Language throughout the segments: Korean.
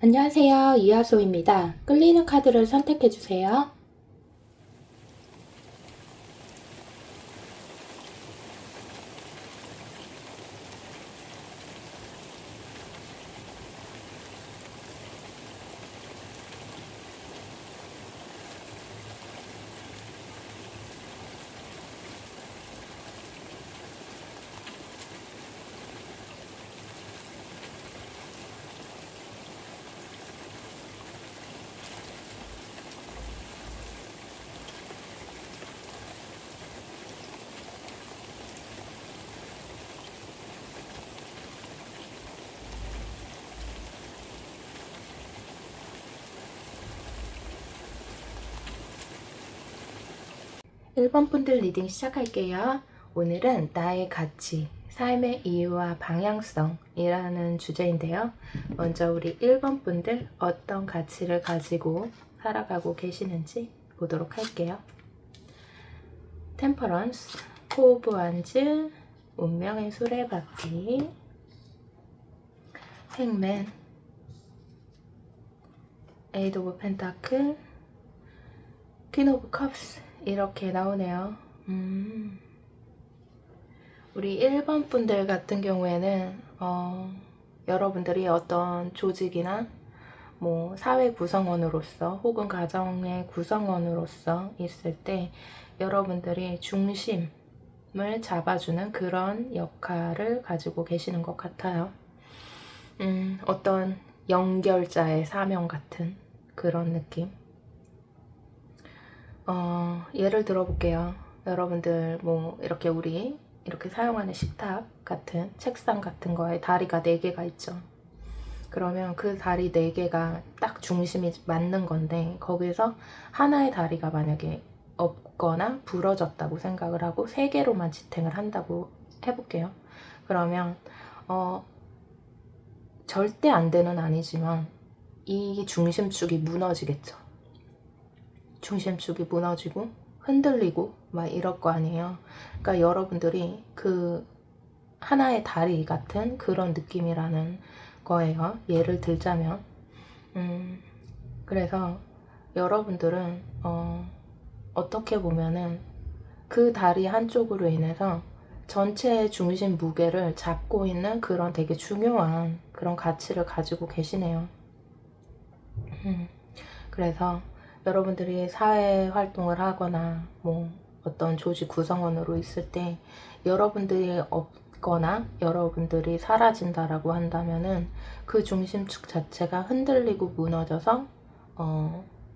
안녕하세요. 이하소입니다. 끌리는 카드를 선택해주세요. 1번 분들 리딩 시작할게요. 오늘은 나의 가치, 삶의 이유와 방향성이라는 주제인데요. 먼저 우리 1번 분들 어떤 가치를 가지고 살아가고 계시는지 보도록 할게요. 템퍼런스, 포 오브 완즈, 운명의 수레바퀴, 행맨, 에이드 오브 펜타클, 퀸 오브 컵스 이렇게 나오네요. 우리 1번 분들 같은 경우에는 여러분들이 어떤 조직이나 뭐 사회 구성원으로서 혹은 가정의 구성원으로서 있을 때 여러분들이 중심을 잡아주는 그런 역할을 가지고 계시는 것 같아요. 어떤 연결자의 사명 같은 그런 느낌. 예를 들어볼게요. 여러분들 뭐 이렇게 우리 이렇게 사용하는 식탁 같은 책상 같은 거에 다리가 4개가 있죠. 그러면 그 다리 4개가 딱 중심이 맞는 건데 거기서 하나의 다리가 만약에 없거나 부러졌다고 생각을 하고 3개로만 지탱을 한다고 해볼게요. 그러면 절대 안 돼는 아니지만 이 중심축이 무너지겠죠. 중심축이 무너지고 흔들리고 막 이럴 거 아니에요. 그러니까 여러분들이 그 하나의 다리 같은 그런 느낌이라는 거예요. 예를 들자면 그래서 여러분들은 어떻게 보면은 그 다리 한쪽으로 인해서 전체의 중심 무게를 잡고 있는 그런 되게 중요한 그런 가치를 가지고 계시네요. 그래서 여러분들이 사회 활동을 하거나 뭐 어떤 조직 구성원으로 있을 때 여러분들이 없거나 여러분들이 사라진다라고 한다면은 그 중심축 자체가 흔들리고 무너져서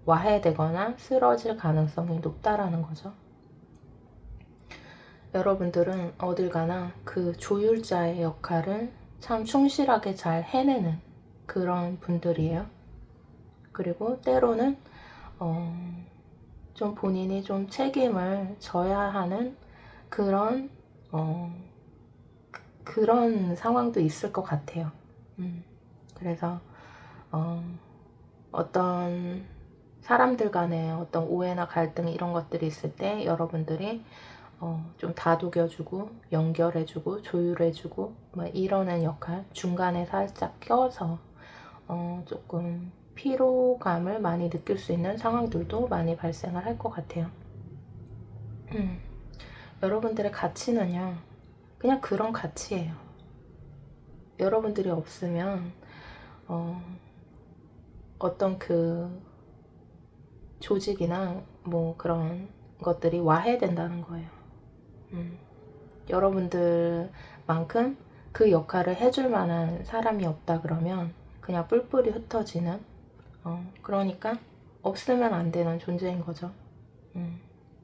와해되거나 쓰러질 가능성이 높다라는 거죠. 여러분들은 어딜 가나 그 조율자의 역할을 참 충실하게 잘 해내는 그런 분들이에요. 그리고 때로는 좀 본인이 좀 책임을 져야 하는 그런 그런 상황도 있을 것 같아요. 그래서 어떤 사람들 간의 어떤 오해나 갈등 이런 것들이 있을 때 여러분들이 좀 다독여주고 연결해주고 조율해주고 뭐 이러는 역할 중간에 살짝 껴서 조금 피로감을 많이 느낄 수 있는 상황들도 많이 발생을 할 것 같아요. 여러분들의 가치는요, 그냥 그런 가치예요. 여러분들이 없으면 어떤 그 조직이나 뭐 그런 것들이 와해된다는 거예요. 여러분들만큼 그 역할을 해줄 만한 사람이 없다 그러면 그냥 뿔뿔이 흩어지는 그러니까 없으면 안 되는 존재인 거죠.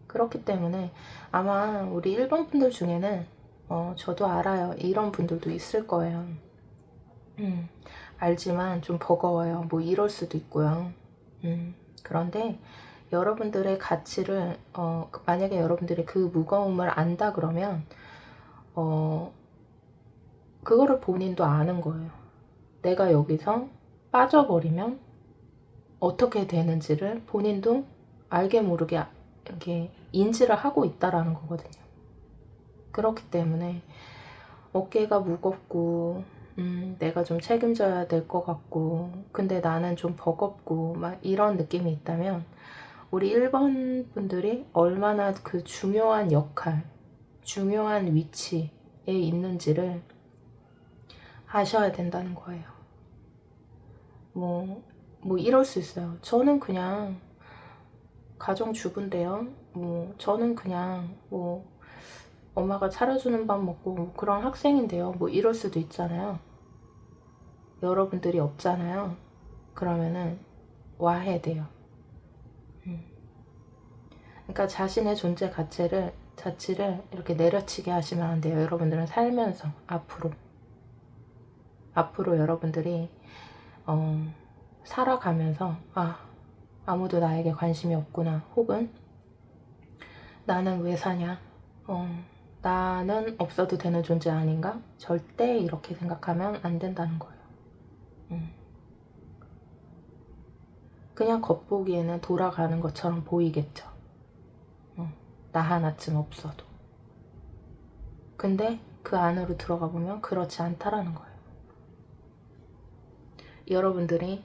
그렇기 때문에 아마 우리 1번 분들 중에는 저도 알아요. 이런 분들도 있을 거예요. 알지만 좀 버거워요. 뭐 이럴 수도 있고요. 그런데 여러분들의 가치를 만약에 여러분들이 그 무거움을 안다 그러면 그거를 본인도 아는 거예요. 내가 여기서 빠져버리면 어떻게 되는지를 본인도 알게 모르게 이렇게 인지를 하고 있다라는 거거든요. 그렇기 때문에 어깨가 무겁고 내가 좀 책임져야 될 것 같고 근데 나는 좀 버겁고 막 이런 느낌이 있다면 우리 1번 분들이 얼마나 그 중요한 역할, 중요한 위치에 있는지를 아셔야 된다는 거예요. 뭐 이럴 수 있어요. 저는 그냥 가정주부인데요. 저는 그냥 엄마가 차려주는 밥 먹고 그런 학생인데요. 이럴 수도 있잖아요. 여러분들이 없잖아요. 그러면은 와해야 돼요. 그러니까 자신의 존재 자체를 이렇게 내려치게 하시면 안 돼요. 여러분들은 살면서 앞으로 여러분들이 살아가면서 아무도 나에게 관심이 없구나, 혹은 나는 왜 사냐, 나는 없어도 되는 존재 아닌가? 절대 이렇게 생각하면 안 된다는 거예요. 그냥 겉보기에는 돌아가는 것처럼 보이겠죠. 나 하나쯤 없어도. 근데 그 안으로 들어가 보면 그렇지 않다라는 거예요. 여러분들이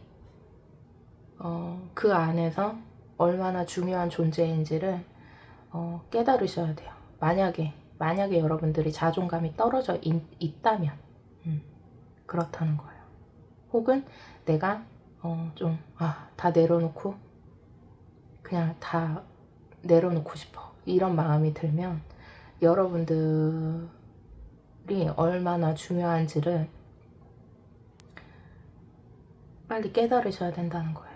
그 안에서 얼마나 중요한 존재인지를 깨달으셔야 돼요. 만약에 여러분들이 자존감이 떨어져 있다면 그렇다는 거예요. 혹은 내가 다 내려놓고 그냥 다 내려놓고 싶어, 이런 마음이 들면 여러분들이 얼마나 중요한지를 빨리 깨달으셔야 된다는 거예요.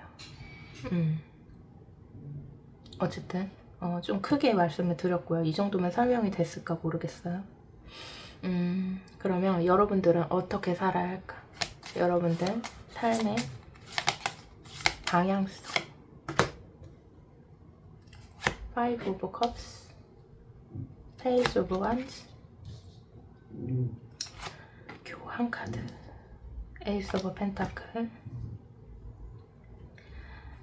어쨌든 좀 크게 말씀을 드렸고요. 이 정도면 설명이 됐을까 모르겠어요. 그러면 여러분들은 어떻게 살아야 할까? 여러분들 삶의 방향성. Five of Cups, Page of Wands, 교환 카드, Ace of Pentacle,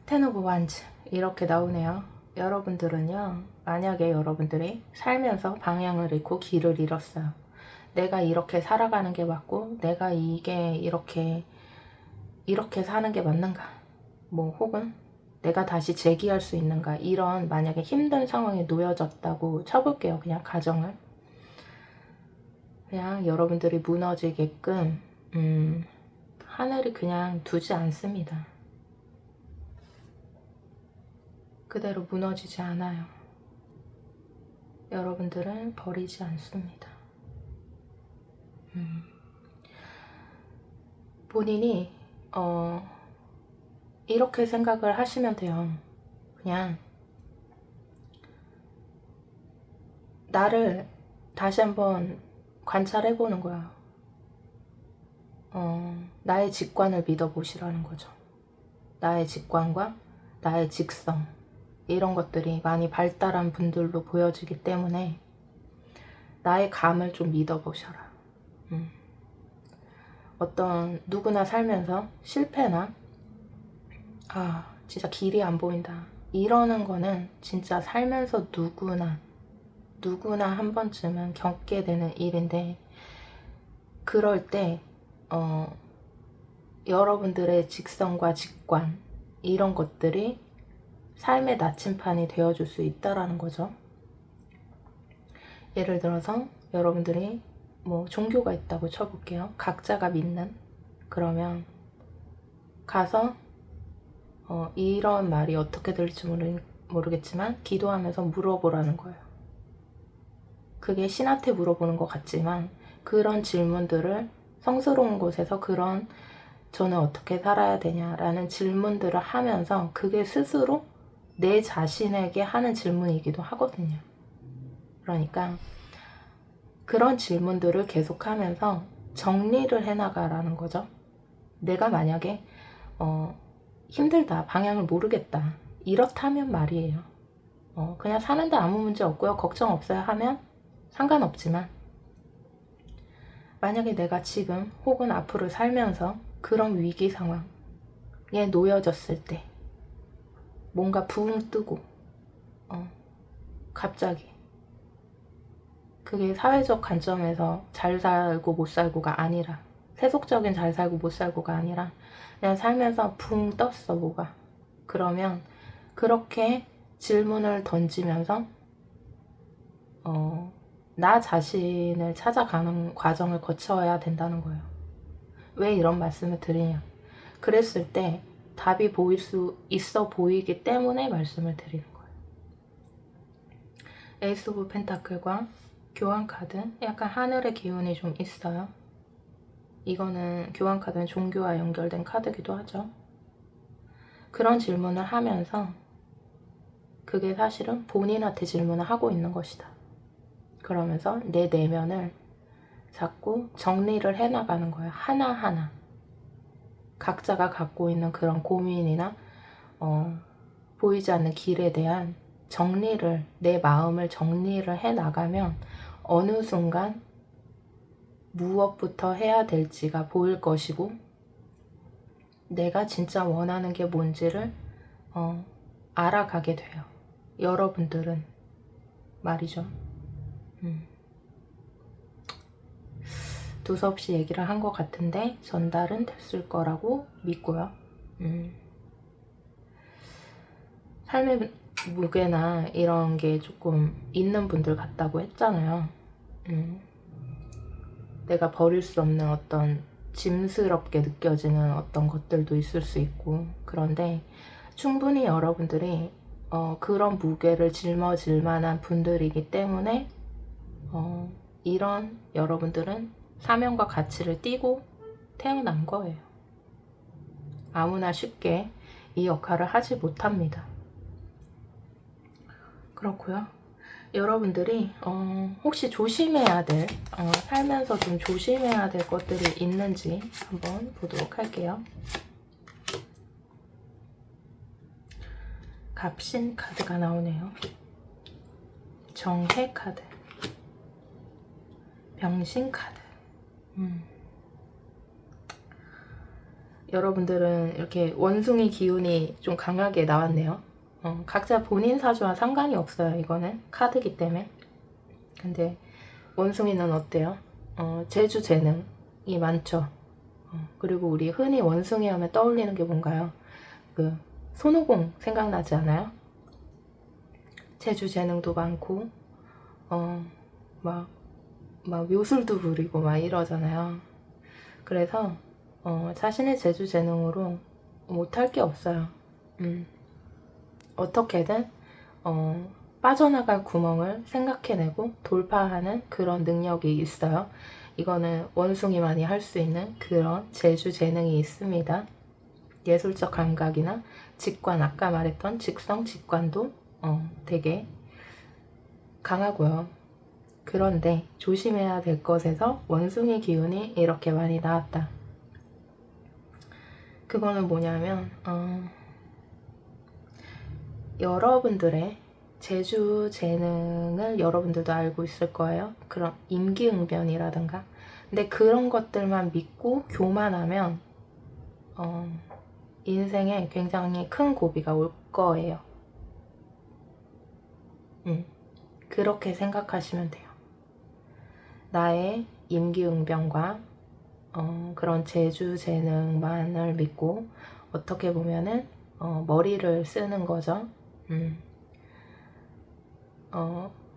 Ten of Wands 이렇게 나오네요. 여러분들은요, 만약에 여러분들이 살면서 방향을 잃고 길을 잃었어요. 내가 이렇게 살아가는 게 맞고 내가 이게 이렇게 사는 게 맞는가, 혹은 내가 다시 재기할 수 있는가, 이런 만약에 힘든 상황에 놓여졌다고 쳐볼게요. 그냥 가정을. 그냥 여러분들이 무너지게끔 하늘이 그냥 두지 않습니다. 그대로 무너지지 않아요. 여러분들은 버리지 않습니다. 본인이 이렇게 생각을 하시면 돼요. 그냥 나를 다시 한번 관찰해보는 거야. 나의 직관을 믿어보시라는 거죠. 나의 직관과 나의 직성, 이런 것들이 많이 발달한 분들로 보여지기 때문에 나의 감을 좀 믿어보셔라. 어떤 누구나 살면서 실패나 진짜 길이 안 보인다, 이러는 거는 진짜 살면서 누구나 한 번쯤은 겪게 되는 일인데, 그럴 때 여러분들의 직성과 직관, 이런 것들이 삶의 나침판이 되어줄 수 있다라는 거죠. 예를 들어서 여러분들이 종교가 있다고 쳐볼게요. 각자가 믿는. 그러면 가서 이런 말이 어떻게 들릴지 모르겠지만 기도하면서 물어보라는 거예요. 그게 신한테 물어보는 것 같지만 그런 질문들을 성스러운 곳에서 저는 어떻게 살아야 되냐라는 질문들을 하면서 그게 스스로 내 자신에게 하는 질문이기도 하거든요. 그러니까 그런 질문들을 계속하면서 정리를 해나가라는 거죠. 내가 만약에 힘들다, 방향을 모르겠다, 이렇다면 말이에요. 그냥 사는데 아무 문제 없고요, 걱정 없어요 하면 상관없지만, 만약에 내가 지금 혹은 앞으로 살면서 그런 위기 상황에 놓여졌을 때 뭔가 붕 뜨고 갑자기, 그게 사회적 관점에서 잘 살고 못 살고가 아니라 세속적인 잘 살고 못 살고가 아니라 그냥 살면서 붕 떴어 뭐가. 그러면 그렇게 질문을 던지면서 나 자신을 찾아가는 과정을 거쳐야 된다는 거예요. 왜 이런 말씀을 드리냐. 그랬을 때 답이 보일 수 있어 보이기 때문에 말씀을 드리는 거예요. 에이스 오브 펜타클과 교환 카드, 약간 하늘의 기운이 좀 있어요. 이거는 교환 카드는 종교와 연결된 카드기도 하죠. 그런 질문을 하면서 그게 사실은 본인한테 질문을 하고 있는 것이다. 그러면서 내 내면을 자꾸 정리를 해나가는 거예요. 하나하나. 각자가 갖고 있는 그런 고민이나 보이지 않는 길에 대한 정리를, 내 마음을 정리를 해나가면 어느 순간 무엇부터 해야 될지가 보일 것이고 내가 진짜 원하는 게 뭔지를 알아가게 돼요. 여러분들은 말이죠. 두서없이 얘기를 한 것 같은데 전달은 됐을 거라고 믿고요. 삶의 무게나 이런 게 조금 있는 분들 같다고 했잖아요. 내가 버릴 수 없는 어떤 짐스럽게 느껴지는 어떤 것들도 있을 수 있고, 그런데 충분히 여러분들이 그런 무게를 짊어질 만한 분들이기 때문에 이런 여러분들은 사명과 가치를 띠고 태어난 거예요. 아무나 쉽게 이 역할을 하지 못합니다. 그렇고요. 여러분들이 혹시 조심해야 될, 살면서 좀 조심해야 될 것들이 있는지 한번 보도록 할게요. 갑신 카드가 나오네요. 정해 카드, 병신 카드. 여러분들은 이렇게 원숭이 기운이 좀 강하게 나왔네요. 각자 본인 사주와 상관이 없어요. 이거는 카드기 때문에. 근데 원숭이는 어때요? 재주 재능이 많죠. 그리고 우리 흔히 원숭이 하면 떠올리는 게 뭔가요? 그 손오공 생각나지 않아요? 재주 재능도 많고 막 묘술도 부리고 막 이러잖아요. 그래서 자신의 재주 재능으로 못할 게 없어요. 어떻게든 빠져나갈 구멍을 생각해내고 돌파하는 그런 능력이 있어요. 이거는 원숭이만이 할 수 있는 그런 재주 재능이 있습니다. 예술적 감각이나 직관, 아까 말했던 직성, 직관도 되게 강하고요. 그런데 조심해야 될 것에서 원숭이 기운이 이렇게 많이 나왔다. 그거는 뭐냐면 여러분들의 재주 재능을 여러분들도 알고 있을 거예요. 그런 임기응변이라든가. 근데 그런 것들만 믿고 교만하면 인생에 굉장히 큰 고비가 올 거예요. 그렇게 생각하시면 돼요. 나의 임기응변과 그런 재주 재능만을 믿고 어떻게 보면은 머리를 쓰는 거죠.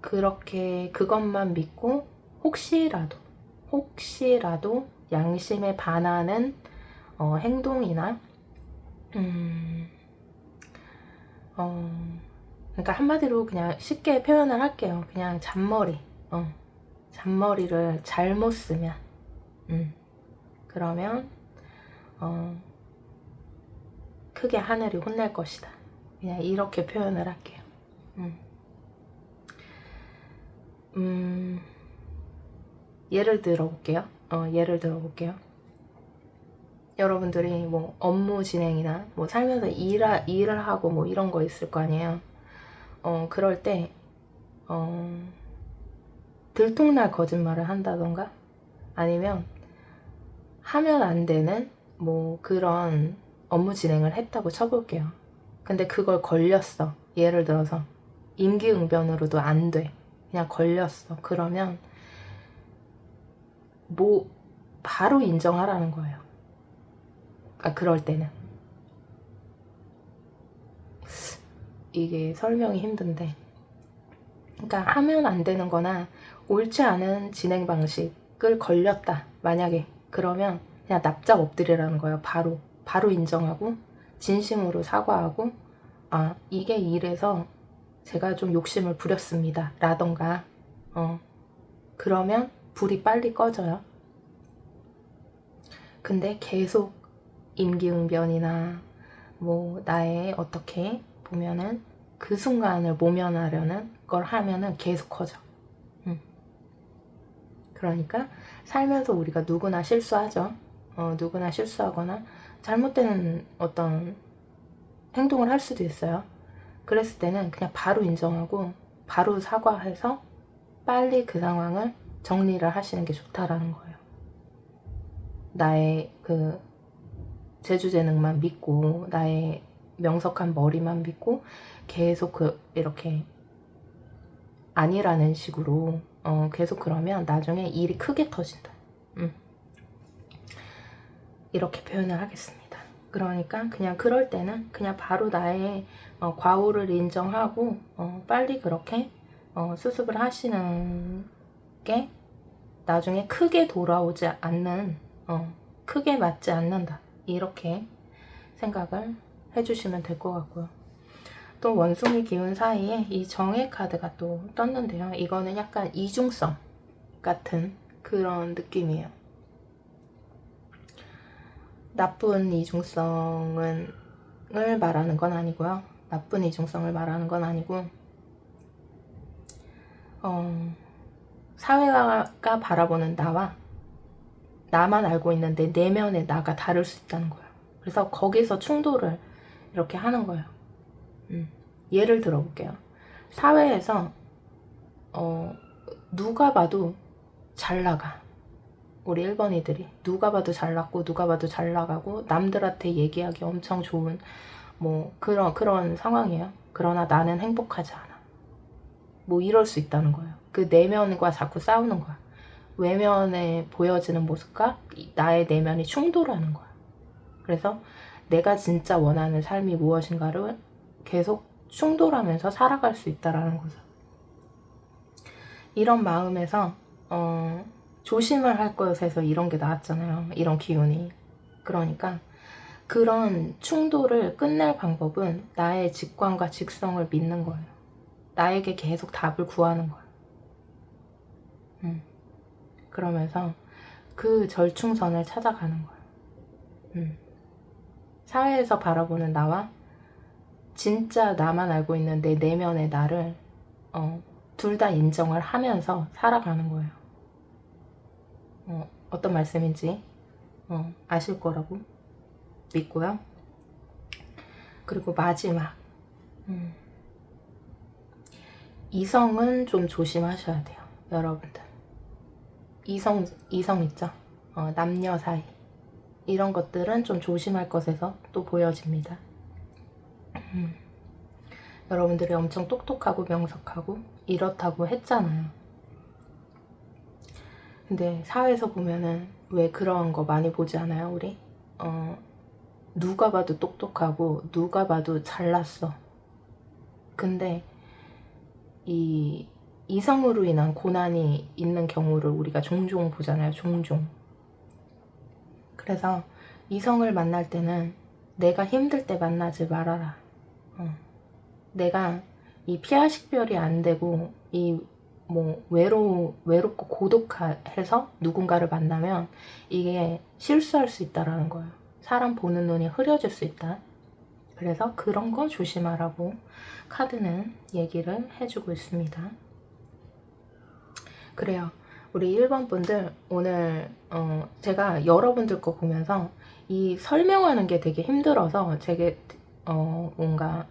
그렇게 그것만 믿고 혹시라도 양심에 반하는 행동이나 그러니까 한마디로 그냥 쉽게 표현을 할게요. 그냥 잔머리를 잘못 쓰면 그러면 크게 하늘이 혼날 것이다. 그냥 이렇게 표현을 할게요. 예를 들어볼게요. 여러분들이 뭐 업무 진행이나 뭐 살면서 일을 하고 뭐 이런 거 있을 거 아니에요. 그럴 때 들통날 거짓말을 한다던가 아니면 하면 안 되는 뭐 그런 업무 진행을 했다고 쳐볼게요. 근데 그걸 걸렸어. 예를 들어서 임기응변으로도 안 돼. 그냥 걸렸어. 그러면 바로 인정하라는 거예요. 그러니까 그럴 때는. 이게 설명이 힘든데, 그러니까 하면 안 되는 거나 옳지 않은 진행 방식을 걸렸다 만약에, 그러면 그냥 납작 엎드리라는 거예요. 바로 인정하고 진심으로 사과하고, 아 이게 이래서 제가 좀 욕심을 부렸습니다 라던가, 그러면 불이 빨리 꺼져요. 근데 계속 임기응변이나 뭐 나의 어떻게 보면은 그 순간을 모면하려는 걸 하면은 계속 커져. 그러니까 살면서 우리가 누구나 실수하죠. 누구나 실수하거나 잘못된 어떤 행동을 할 수도 있어요. 그랬을 때는 그냥 바로 인정하고 바로 사과해서 빨리 그 상황을 정리를 하시는 게 좋다라는 거예요. 나의 그 재주재능만 믿고 나의 명석한 머리만 믿고 계속 이렇게 아니라는 식으로 계속 그러면 나중에 일이 크게 터진다. 이렇게 표현을 하겠습니다. 그러니까 그냥 그럴 때는 그냥 바로 나의 과오를 인정하고 빨리 그렇게 수습을 하시는 게 나중에 크게 돌아오지 않는, 크게 맞지 않는다, 이렇게 생각을 해주시면 될 것 같고요. 또 원숭이 기운 사이에 이 정의 카드가 또 떴는데요. 이거는 약간 이중성 같은 그런 느낌이에요. 나쁜 이중성을 말하는 건 아니고요. 나쁜 이중성을 말하는 건 아니고, 사회가 바라보는 나와 나만 알고 있는 내 내면의 나가 다를 수 있다는 거예요. 그래서 거기서 충돌을 이렇게 하는 거예요. 예를 들어볼게요. 사회에서 누가 봐도 잘 나가. 우리 1번이들이 누가 봐도 잘났고 누가 봐도 잘 나가고 남들한테 얘기하기 엄청 좋은 뭐 그런 상황이에요. 그러나 나는 행복하지 않아. 뭐 이럴 수 있다는 거예요. 그 내면과 자꾸 싸우는 거야. 외면에 보여지는 모습과 나의 내면이 충돌하는 거야. 그래서 내가 진짜 원하는 삶이 무엇인가를 계속 충돌하면서 살아갈 수 있다라는 거죠. 이런 마음에서 조심을 할 것에서 이런 게 나왔잖아요. 이런 기운이. 그러니까 그런 충돌을 끝낼 방법은 나의 직관과 직성을 믿는 거예요. 나에게 계속 답을 구하는 거예요. 그러면서 그 절충선을 찾아가는 거예요. 사회에서 바라보는 나와 진짜 나만 알고 있는 내 내면의 나를 둘 다 인정을 하면서 살아가는 거예요. 어떤 말씀인지 아실 거라고 믿고요. 그리고 마지막, 이성은 좀 조심하셔야 돼요. 여러분들. 이성 있죠? 남녀 사이. 이런 것들은 좀 조심할 것에서 또 보여집니다. 여러분들이 엄청 똑똑하고 명석하고 이렇다고 했잖아요. 근데 사회에서 보면은 왜 그런 거 많이 보지 않아요, 우리? 누가 봐도 똑똑하고 누가 봐도 잘났어. 근데 이 이성으로 인한 고난이 있는 경우를 우리가 종종 보잖아요. 종종. 그래서 이성을 만날 때는 내가 힘들 때 만나지 말아라. 내가 이 피하식별이 안 되고 이 뭐 외롭고 고독해서 누군가를 만나면 이게 실수할 수 있다라는 거예요. 사람 보는 눈이 흐려질 수 있다. 그래서 그런 거 조심하라고 카드는 얘기를 해주고 있습니다. 그래요. 우리 1번 분들 오늘 제가 여러분들 거 보면서 이 설명하는 게 되게 힘들어서 제게 뭔가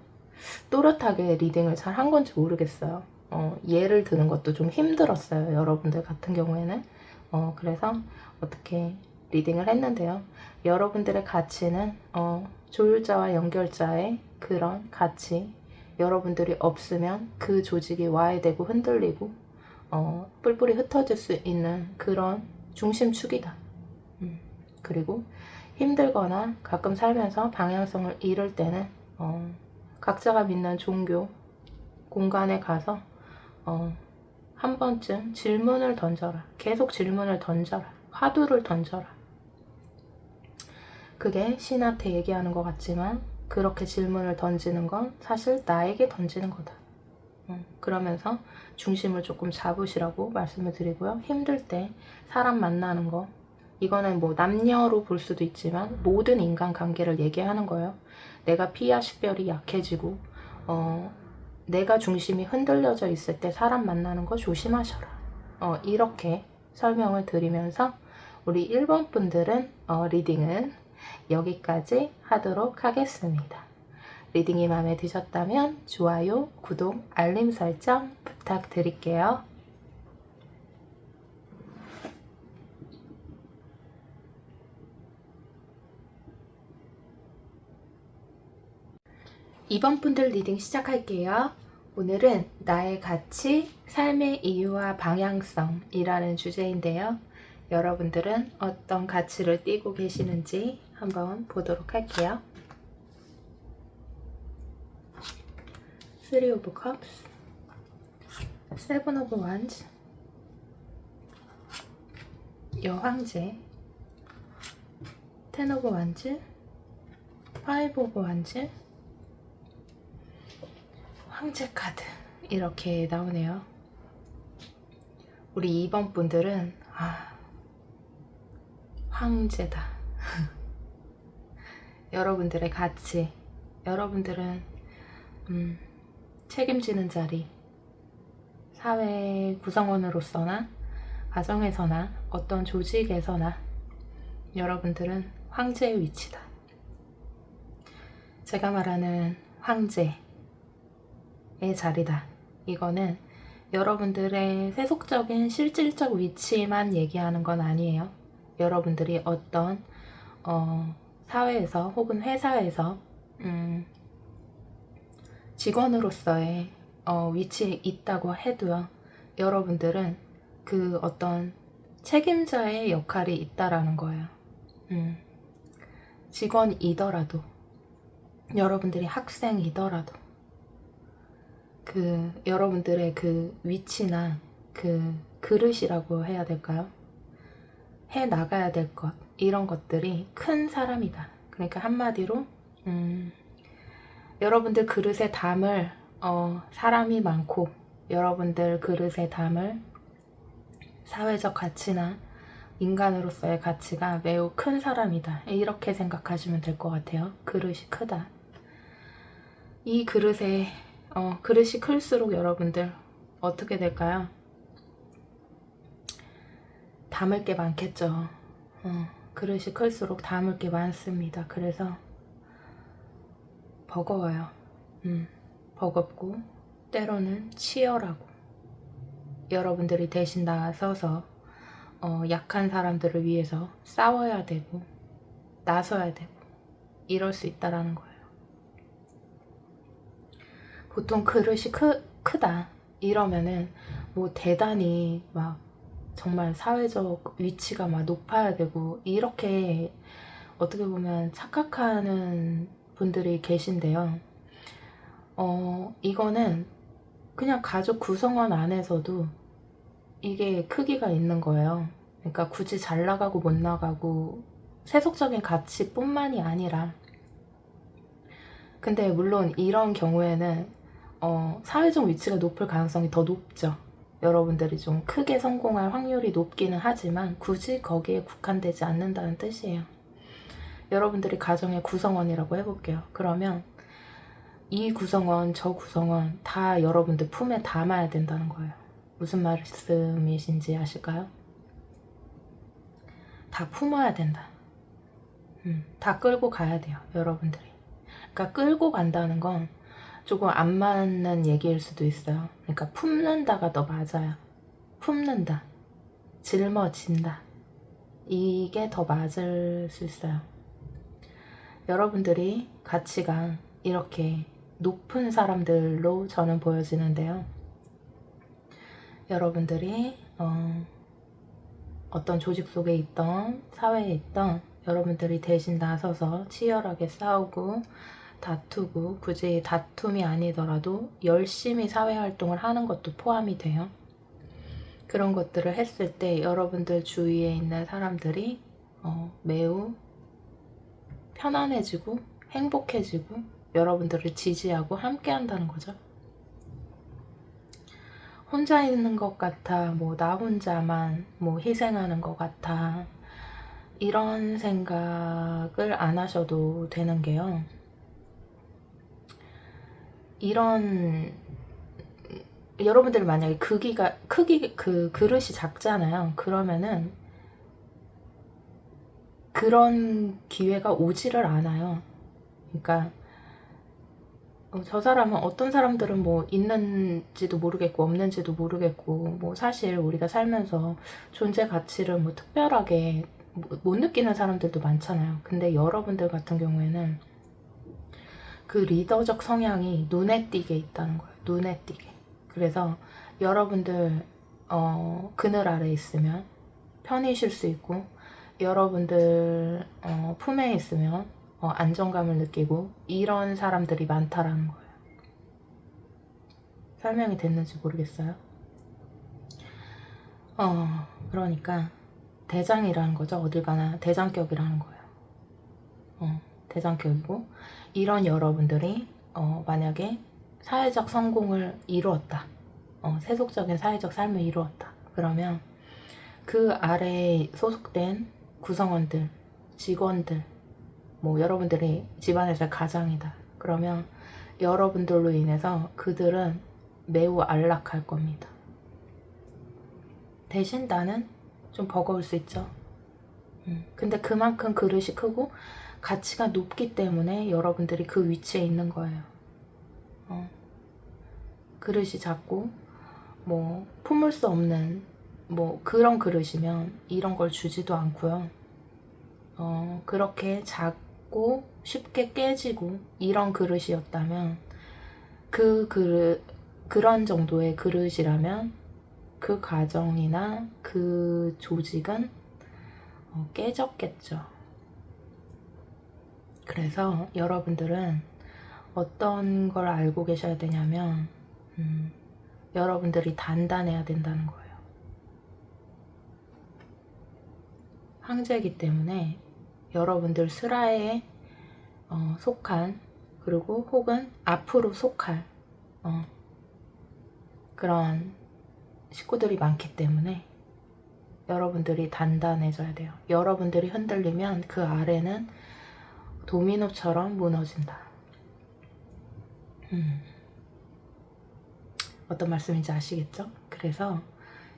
또렷하게 리딩을 잘 한 건지 모르겠어요. 예를 드는 것도 좀 힘들었어요. 여러분들 같은 경우에는. 그래서 어떻게 리딩을 했는데요. 여러분들의 가치는 조율자와 연결자의 그런 가치, 여러분들이 없으면 그 조직이 와해되고 흔들리고 뿔뿔이 흩어질 수 있는 그런 중심축이다. 그리고 힘들거나 가끔 살면서 방향성을 잃을 때는 각자가 믿는 종교 공간에 가서 한 번쯤 질문을 던져라. 계속 질문을 던져라. 화두를 던져라. 그게 신한테 얘기하는 것 같지만 그렇게 질문을 던지는 건 사실 나에게 던지는 거다. 그러면서 중심을 조금 잡으시라고 말씀을 드리고요. 힘들 때 사람 만나는 거, 이거는 뭐 남녀로 볼 수도 있지만 모든 인간관계를 얘기하는 거예요. 내가 피와 식별이 약해지고 내가 중심이 흔들려져 있을 때 사람 만나는 거 조심하셔라. 이렇게 설명을 드리면서 우리 1번 분들은 리딩은 여기까지 하도록 하겠습니다. 리딩이 마음에 드셨다면 좋아요, 구독, 알림 설정 부탁드릴게요. 2번 분들 리딩 시작할게요. 오늘은 나의 가치, 삶의 이유와 방향성이라는 주제인데요. 여러분들은 어떤 가치를 띠고 계시는지 한번 보도록 할게요. Three of Cups, Seven of Wands, 여황제, Ten of Wands, Five of Wands, 황제 카드 이렇게 나오네요. 우리 2번 분들은 황제다. 여러분들의 가치, 여러분들은 책임지는 자리, 사회 구성원으로서나 가정에서나 어떤 조직에서나 여러분들은 황제의 위치다. 제가 말하는 황제의 자리다. 이거는 여러분들의 세속적인 실질적 위치만 얘기하는 건 아니에요. 여러분들이 어떤 사회에서 혹은 회사에서 직원으로서의 위치에 있다고 해도요. 여러분들은 그 어떤 책임자의 역할이 있다라는 거예요. 직원이더라도, 여러분들이 학생이더라도 여러분들의 그 위치나 그 그릇이라고 해야 될까요? 해 나가야 될 것, 이런 것들이 큰 사람이다. 그러니까 한마디로 여러분들 그릇에 담을 사람이 많고, 여러분들 그릇에 담을 사회적 가치나 인간으로서의 가치가 매우 큰 사람이다. 이렇게 생각하시면 될 것 같아요. 그릇이 크다. 이 그릇에 그릇이 클수록 여러분들 어떻게 될까요? 담을 게 많겠죠. 그릇이 클수록 담을 게 많습니다. 그래서 버거워요. 버겁고 때로는 치열하고, 여러분들이 대신 나서서 약한 사람들을 위해서 싸워야 되고 나서야 되고 이럴 수 있다라는 거예요. 보통 그릇이 크다 이러면은 뭐 대단히 막 정말 사회적 위치가 막 높아야 되고 이렇게 어떻게 보면 착각하는 분들이 계신데요. 이거는 그냥 가족 구성원 안에서도 이게 크기가 있는 거예요. 그러니까 굳이 잘 나가고 못 나가고 세속적인 가치뿐만이 아니라, 근데 물론 이런 경우에는 사회적 위치가 높을 가능성이 더 높죠. 여러분들이 좀 크게 성공할 확률이 높기는 하지만 굳이 거기에 국한되지 않는다는 뜻이에요. 여러분들이 가정의 구성원이라고 해볼게요. 그러면 이 구성원, 저 구성원 다 여러분들 품에 담아야 된다는 거예요. 무슨 말씀이신지 아실까요? 다 품어야 된다. 다 끌고 가야 돼요, 여러분들이. 그러니까 끌고 간다는 건 조금 안 맞는 얘기일 수도 있어요. 그러니까 품는다가 더 맞아요. 품는다, 짊어진다, 이게 더 맞을 수 있어요. 여러분들이 가치가 이렇게 높은 사람들로 저는 보여지는데요. 여러분들이 어떤 조직 속에 있던, 사회에 있던 여러분들이 대신 나서서 치열하게 싸우고 다투고, 굳이 다툼이 아니더라도 열심히 사회활동을 하는 것도 포함이 돼요. 그런 것들을 했을 때 여러분들 주위에 있는 사람들이 매우 편안해지고 행복해지고 여러분들을 지지하고 함께 한다는 거죠. 혼자 있는 것 같아, 나 혼자만 희생하는 것 같아, 이런 생각을 안 하셔도 되는 게요. 여러분들이 만약에 그 그릇이 작잖아요. 그러면은 그런 기회가 오지를 않아요. 그러니까 저 사람은, 어떤 사람들은 있는지도 모르겠고 없는지도 모르겠고, 사실 우리가 살면서 존재 가치를 특별하게 못 느끼는 사람들도 많잖아요. 근데 여러분들 같은 경우에는 그 리더적 성향이 눈에 띄게 있다는 거예요. 눈에 띄게. 그래서 여러분들 그늘 아래 있으면 편히 쉴 수 있고, 여러분들 품에 있으면 안정감을 느끼고, 이런 사람들이 많다라는 거예요. 설명이 됐는지 모르겠어요. 그러니까 대장이라는 거죠. 어딜 가나 대장격이라는 거예요. 대장격이고, 이런 여러분들이 만약에 사회적 성공을 이루었다, 세속적인 사회적 삶을 이루었다, 그러면 그 아래에 소속된 구성원들, 직원들, 여러분들이 집안에서 가장이다, 그러면 여러분들로 인해서 그들은 매우 안락할 겁니다. 대신 나는 좀 버거울 수 있죠. 근데 그만큼 그릇이 크고 가치가 높기 때문에 여러분들이 그 위치에 있는 거예요. 그릇이 작고 품을 수 없는 그런 그릇이면 이런 걸 주지도 않고요. 그렇게 작고 쉽게 깨지고 이런 그릇이었다면, 그런 정도의 그릇이라면 그 가정이나 그 조직은 깨졌겠죠. 그래서 여러분들은 어떤 걸 알고 계셔야 되냐면, 여러분들이 단단해야 된다는 거예요. 황제이기 때문에 여러분들 슬하에 속한, 그리고 혹은 앞으로 속할 그런 식구들이 많기 때문에 여러분들이 단단해져야 돼요. 여러분들이 흔들리면 그 아래는 도미노처럼 무너진다. 어떤 말씀인지 아시겠죠? 그래서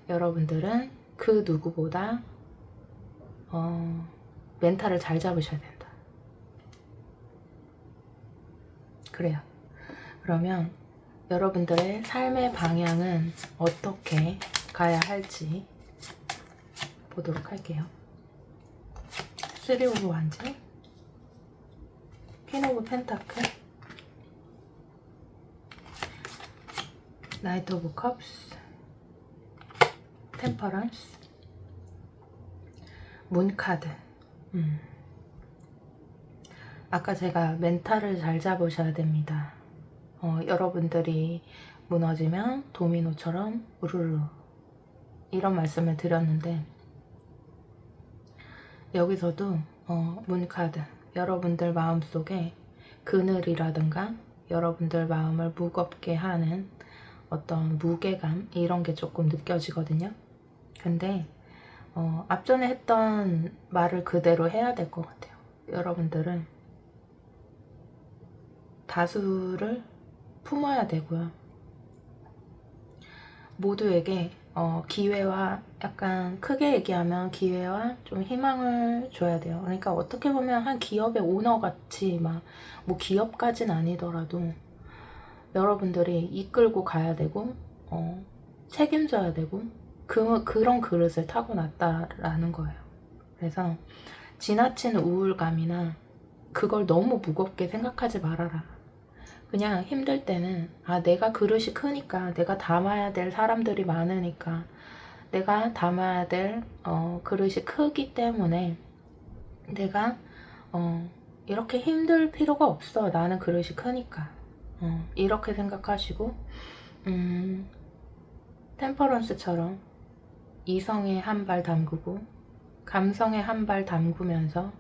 여러분들은 그 누구보다 멘탈을 잘 잡으셔야 된다. 그래요. 그러면 여러분들의 삶의 방향은 어떻게 가야 할지 보도록 할게요. 3 오브 완즈, 퀸 오브 펜타클, 나이트 오브 컵스, 템퍼런스, 문 카드. 아까 제가 멘탈을 잘 잡으셔야 됩니다. 여러분들이 무너지면 도미노처럼 우르르, 이런 말씀을 드렸는데, 여기서도 문 카드, 여러분들 마음속에 그늘이라든가 여러분들 마음을 무겁게 하는 어떤 무게감, 이런 게 조금 느껴지거든요. 근데 앞전에 했던 말을 그대로 해야 될 것 같아요. 여러분들은 다수를 품어야 되고요. 모두에게 기회와, 약간 크게 얘기하면 기회와 좀 희망을 줘야 돼요. 그러니까 어떻게 보면 한 기업의 오너같이 기업까진 아니더라도 여러분들이 이끌고 가야 되고 책임져야 되고, 그런 그릇을 타고났다라는 거예요. 그래서 지나친 우울감이나 그걸 너무 무겁게 생각하지 말아라. 그냥 힘들 때는 내가 그릇이 크니까, 내가 담아야 될 사람들이 많으니까 내가 담아야 될 그릇이 크기 때문에 내가 이렇게 힘들 필요가 없어. 나는 그릇이 크니까. 이렇게 생각하시고 템퍼런스처럼 이성에 한 발 담그고 감성에 한 발 담그면서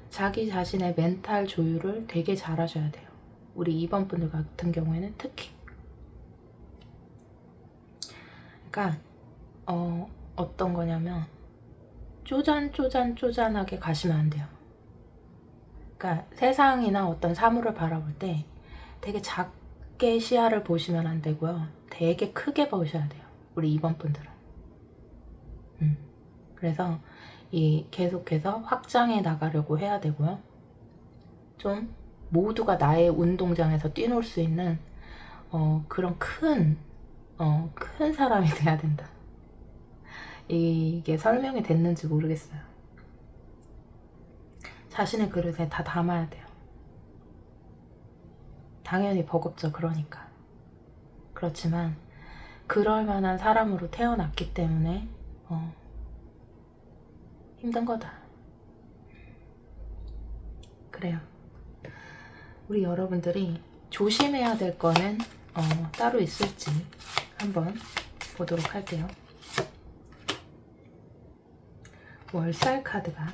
자기 자신의 멘탈 조율을 되게 잘 하셔야 돼요. 우리 2번 분들 같은 경우에는 특히. 그러니까 어떤 거냐면 쪼잔하게 가시면 안 돼요. 그러니까 세상이나 어떤 사물을 바라볼 때 되게 작게 시야를 보시면 안 되고요. 되게 크게 보셔야 돼요. 우리 2번 분들은. 그래서 계속해서 확장해 나가려고 해야 되고요. 좀 모두가 나의 운동장에서 뛰놀 수 있는 그런 큰 사람이 돼야 된다. 이게 설명이 됐는지 모르겠어요. 자신의 그릇에 다 담아야 돼요. 당연히 버겁죠. 그러니까. 그렇지만 그럴 만한 사람으로 태어났기 때문에 힘든 거다. 그래요. 우리 여러분들이 조심해야 될 거는 따로 있을지 한번 보도록 할게요. 월살 카드가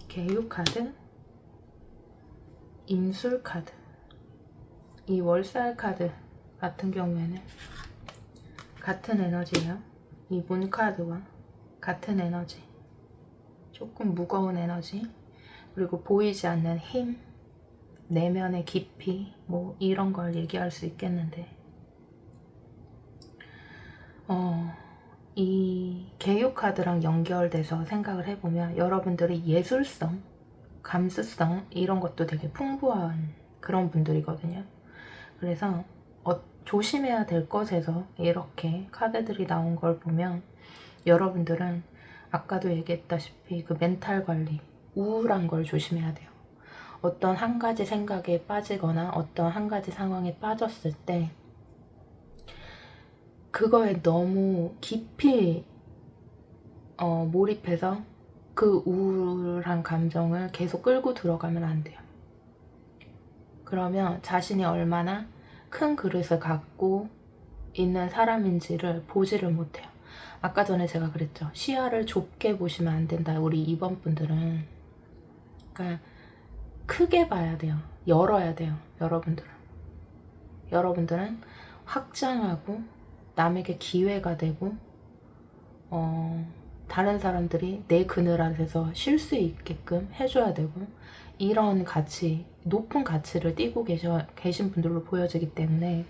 개유 카드, 임술 카드. 이 월살 카드 같은 경우에는 같은 에너지예요. 이 문 카드와 같은 에너지. 조금 무거운 에너지, 그리고 보이지 않는 힘, 내면의 깊이, 뭐 이런 걸 얘기할 수 있겠는데 이 개유 카드랑 연결돼서 생각을 해보면 여러분들이 예술성, 감수성 이런 것도 되게 풍부한 그런 분들이거든요. 그래서 조심해야 될 것에서 이렇게 카드들이 나온 걸 보면 여러분들은 아까도 얘기했다시피 그 멘탈 관리, 우울한 걸 조심해야 돼요. 어떤 한 가지 생각에 빠지거나 어떤 한 가지 상황에 빠졌을 때 그거에 너무 깊이 몰입해서 그 우울한 감정을 계속 끌고 들어가면 안 돼요. 그러면 자신이 얼마나 큰 그릇을 갖고 있는 사람인지를 보지를 못해요. 아까 전에 제가 그랬죠. 시야를 좁게 보시면 안 된다. 우리 2번 분들은. 그러니까 크게 봐야 돼요. 열어야 돼요. 여러분들은 확장하고 남에게 기회가 되고 다른 사람들이 내 그늘 아래서 쉴 수 있게끔 해줘야 되고 이런 가치, 높은 가치를 띠고 계신 분들로 보여지기 때문에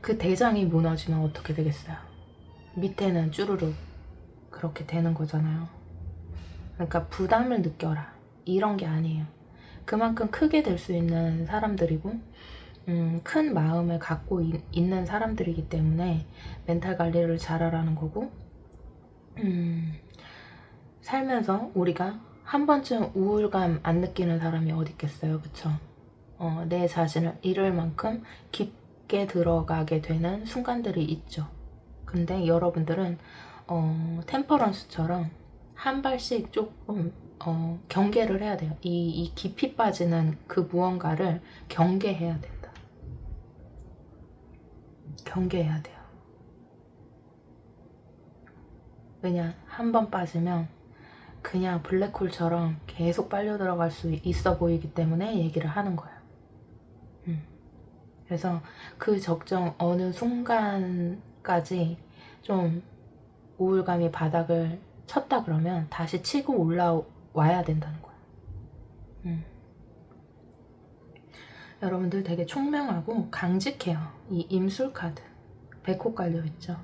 그 대장이 무너지면 어떻게 되겠어요? 밑에는 쭈루룩 그렇게 되는 거잖아요. 그러니까 부담을 느껴라. 이런 게 아니에요. 그만큼 크게 될 수 있는 사람들이고 큰 마음을 갖고 있는 사람들이기 때문에 멘탈 관리를 잘하라는 거고 살면서 우리가 한 번쯤 우울감 안 느끼는 사람이 어디 있겠어요. 그쵸? 내 자신을 잃을 만큼 깊게 들어가게 되는 순간들이 있죠. 근데 여러분들은 템퍼런스처럼 한 발씩 조금 경계를 해야 돼요. 이 깊이 빠지는 그 무언가를 경계해야 된다. 경계해야 돼요. 왜냐, 한 번 빠지면 그냥 블랙홀처럼 계속 빨려 들어갈 수 있어 보이기 때문에 얘기를 하는 거예요. 그래서 그 적정 어느 순간까지 좀 우울감이 바닥을 쳤다 그러면 다시 치고 올라와야 된다는 거예요. 여러분들 되게 총명하고 강직해요. 이 임술 카드 100호 깔려있죠.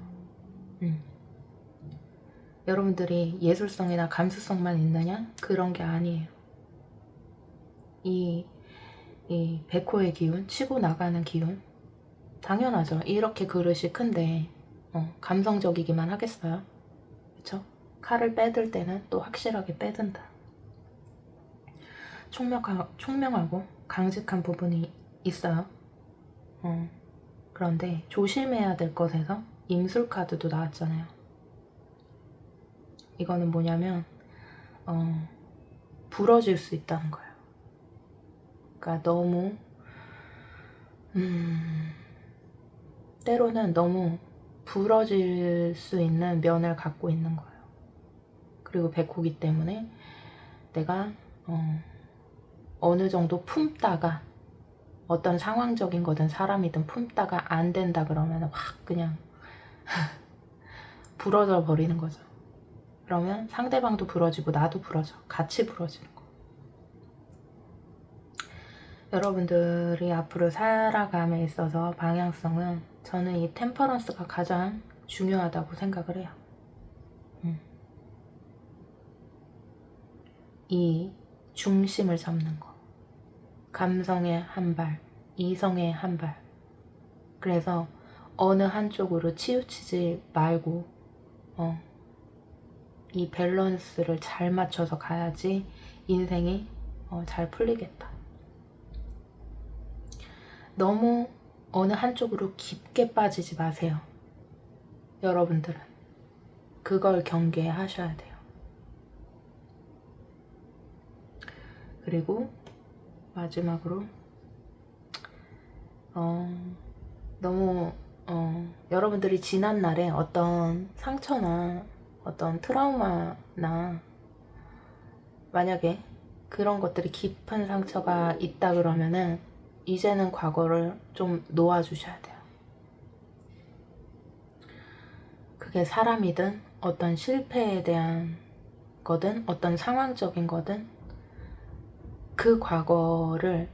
여러분들이 예술성이나 감수성만 있느냐? 그런 게 아니에요. 이 100호의 기운, 치고 나가는 기운, 당연하죠. 이렇게 그릇이 큰데 감성적이기만 하겠어요? 그쵸? 칼을 빼들 때는 또 확실하게 빼든다. 총명하고 강직한 부분이 있어요. 그런데 조심해야 될 것에서 임술카드도 나왔잖아요. 이거는 뭐냐면 부러질 수 있다는 거예요. 그러니까 너무 때로는 너무 부러질 수 있는 면을 갖고 있는 거예요. 그리고 백호기 때문에 내가 어느 정도 품다가 어떤 상황적인 거든 사람이든 품다가 안 된다 그러면 확 그냥 부러져 버리는 거죠. 그러면 상대방도 부러지고 나도 부러져. 같이 부러지는 거. 여러분들이 앞으로 살아감에 있어서 방향성은 저는 이 템퍼런스가 가장 중요하다고 생각을 해요. 이 중심을 잡는 거. 감성의 한 발, 이성의 한 발. 그래서 어느 한쪽으로 치우치지 말고 이 밸런스를 잘 맞춰서 가야지 인생이 잘 풀리겠다. 너무 어느 한쪽으로 깊게 빠지지 마세요. 여러분들은 그걸 경계하셔야 돼요. 그리고 마지막으로 너무 여러분들이 지난날에 어떤 상처나 어떤 트라우마나 만약에 그런 것들이 깊은 상처가 있다 그러면은 이제는 과거를 좀 놓아주셔야 돼요. 그게 사람이든 어떤 실패에 대한 거든 어떤 상황적인 거든 그 과거를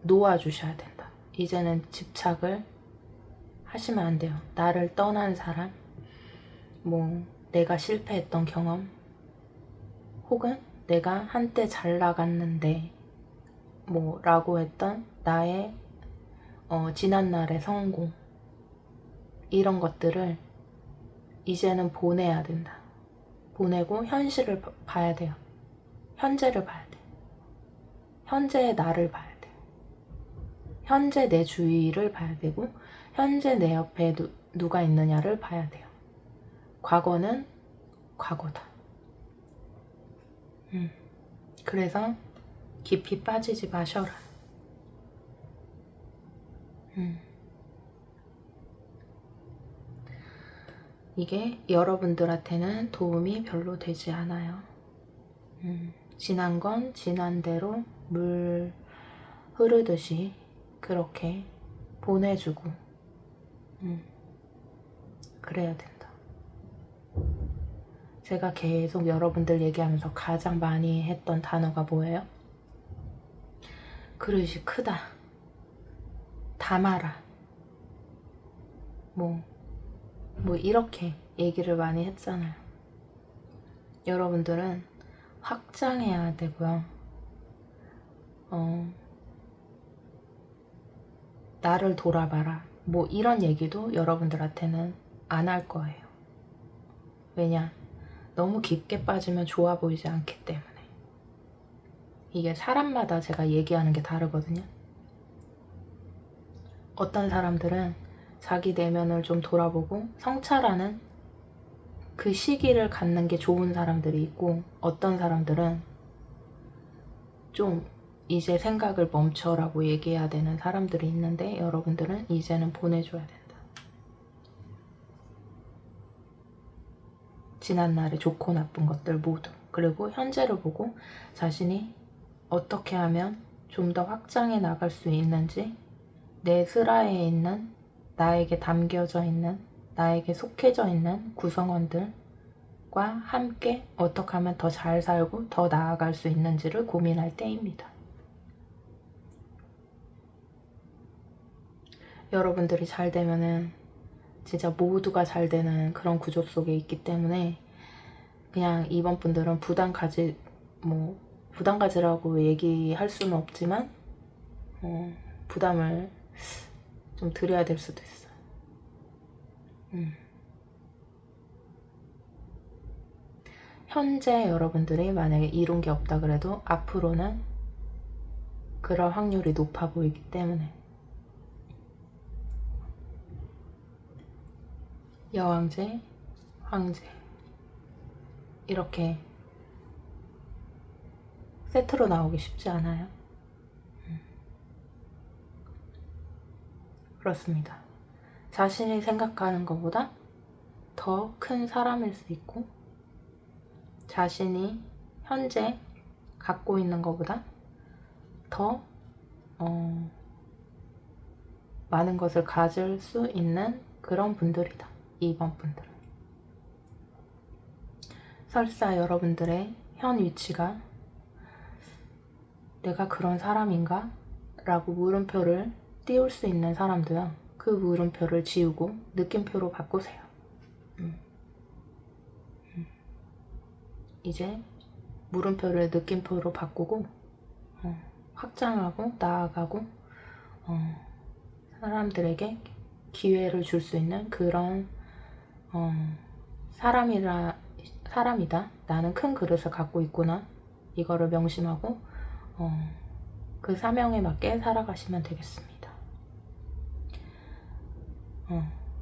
놓아주셔야 된다. 이제는 집착을 하시면 안 돼요. 나를 떠난 사람, 내가 실패했던 경험, 혹은 내가 한때 잘 나갔는데 라고 했던 나의 지난날의 성공, 이런 것들을 이제는 보내야 된다. 보내고 현실을 봐야 돼요. 현재를 봐야 돼요. 현재의 나를 봐야 돼요. 현재 내 주위를 봐야 되고 현재 내 옆에 누가 있느냐를 봐야 돼요. 과거는 과거다. 그래서 깊이 빠지지 마셔라. 이게 여러분들한테는 도움이 별로 되지 않아요. 지난 건 지난 대로 물 흐르듯이 그렇게 보내주고 그래야 된다. 제가 계속 여러분들 얘기하면서 가장 많이 했던 단어가 뭐예요? 그릇이 크다. 담아라. 이렇게 얘기를 많이 했잖아요. 여러분들은 확장해야 되고요. 나를 돌아봐라. 이런 얘기도 여러분들한테는 안 할 거예요. 왜냐? 너무 깊게 빠지면 좋아 보이지 않기 때문에. 이게 사람마다 제가 얘기하는 게 다르거든요. 어떤 사람들은 자기 내면을 좀 돌아보고 성찰하는 그 시기를 갖는 게 좋은 사람들이 있고, 어떤 사람들은 좀 이제 생각을 멈춰라고 얘기해야 되는 사람들이 있는데, 여러분들은 이제는 보내줘야 된다. 지난날의 좋고 나쁜 것들 모두, 그리고 현재를 보고 자신이 어떻게 하면 좀 더 확장해 나갈 수 있는지, 내 슬하에 있는 나에게 담겨져 있는, 나에게 속해져 있는 구성원들과 함께 어떻게 하면 더 잘 살고 더 나아갈 수 있는지를 고민할 때입니다. 여러분들이 잘 되면은 진짜 모두가 잘 되는 그런 구조 속에 있기 때문에, 그냥 이번 분들은 부담 가지라고 얘기할 수는 없지만 부담을 좀 드려야 될 수도 있어요. 현재 여러분들이 만약에 이룬 게 없다 그래도 앞으로는 그럴 확률이 높아 보이기 때문에 여왕제, 황제 이렇게 세트로 나오기 쉽지 않아요. 그렇습니다. 자신이 생각하는 것보다 더 큰 사람일 수 있고, 자신이 현재 갖고 있는 것보다 더 많은 것을 가질 수 있는 그런 분들이다. 2번 분들은. 설사 여러분들의 현 위치가 내가 그런 사람인가? 라고 물음표를 띄울 수 있는 사람도요, 그 물음표를 지우고 느낌표로 바꾸세요. 이제 물음표를 느낌표로 바꾸고 확장하고 나아가고 사람들에게 기회를 줄 수 있는 그런 사람이다. 나는 큰 그릇을 갖고 있구나. 이거를 명심하고 그 사명에 맞게 살아가시면 되겠습니다.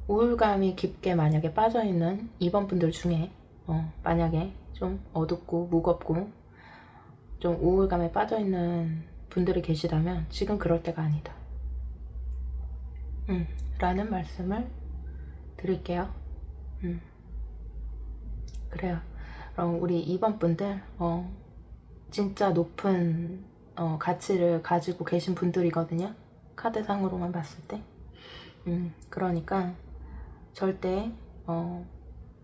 우울감이 깊게 만약에 빠져있는 2번 분들 중에 만약에 좀 어둡고 무겁고 좀 우울감에 빠져있는 분들이 계시다면 지금 그럴 때가 아니다. 라는 말씀을 드릴게요. 그래요. 그럼 우리 2번 분들 진짜 높은 가치를 가지고 계신 분들이거든요. 카드상으로만 봤을 때. 그러니까 절대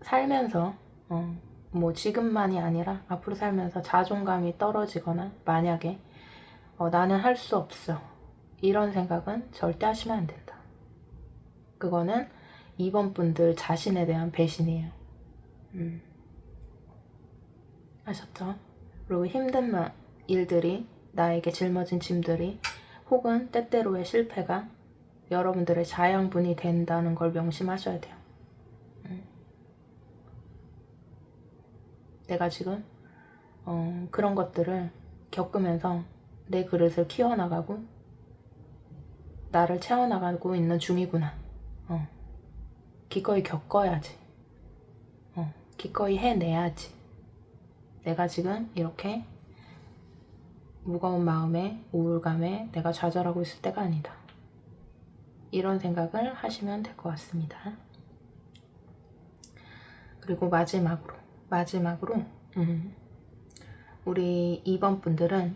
살면서 뭐 지금만이 아니라 앞으로 살면서 자존감이 떨어지거나 만약에 나는 할 수 없어 이런 생각은 절대 하시면 안 된다. 그거는 2번 분들 자신에 대한 배신이에요. 아셨죠? 그리고 힘든 일들이, 나에게 짊어진 짐들이, 혹은 때때로의 실패가 여러분들의 자양분이 된다는 걸 명심하셔야 돼요. 내가 지금 그런 것들을 겪으면서 내 그릇을 키워나가고 나를 채워나가고 있는 중이구나. 기꺼이 겪어야지. 기꺼이 해내야지. 내가 지금 이렇게 무거운 마음에, 우울감에 내가 좌절하고 있을 때가 아니다. 이런 생각을 하시면 될 것 같습니다. 그리고 마지막으로 우리 2번 분들은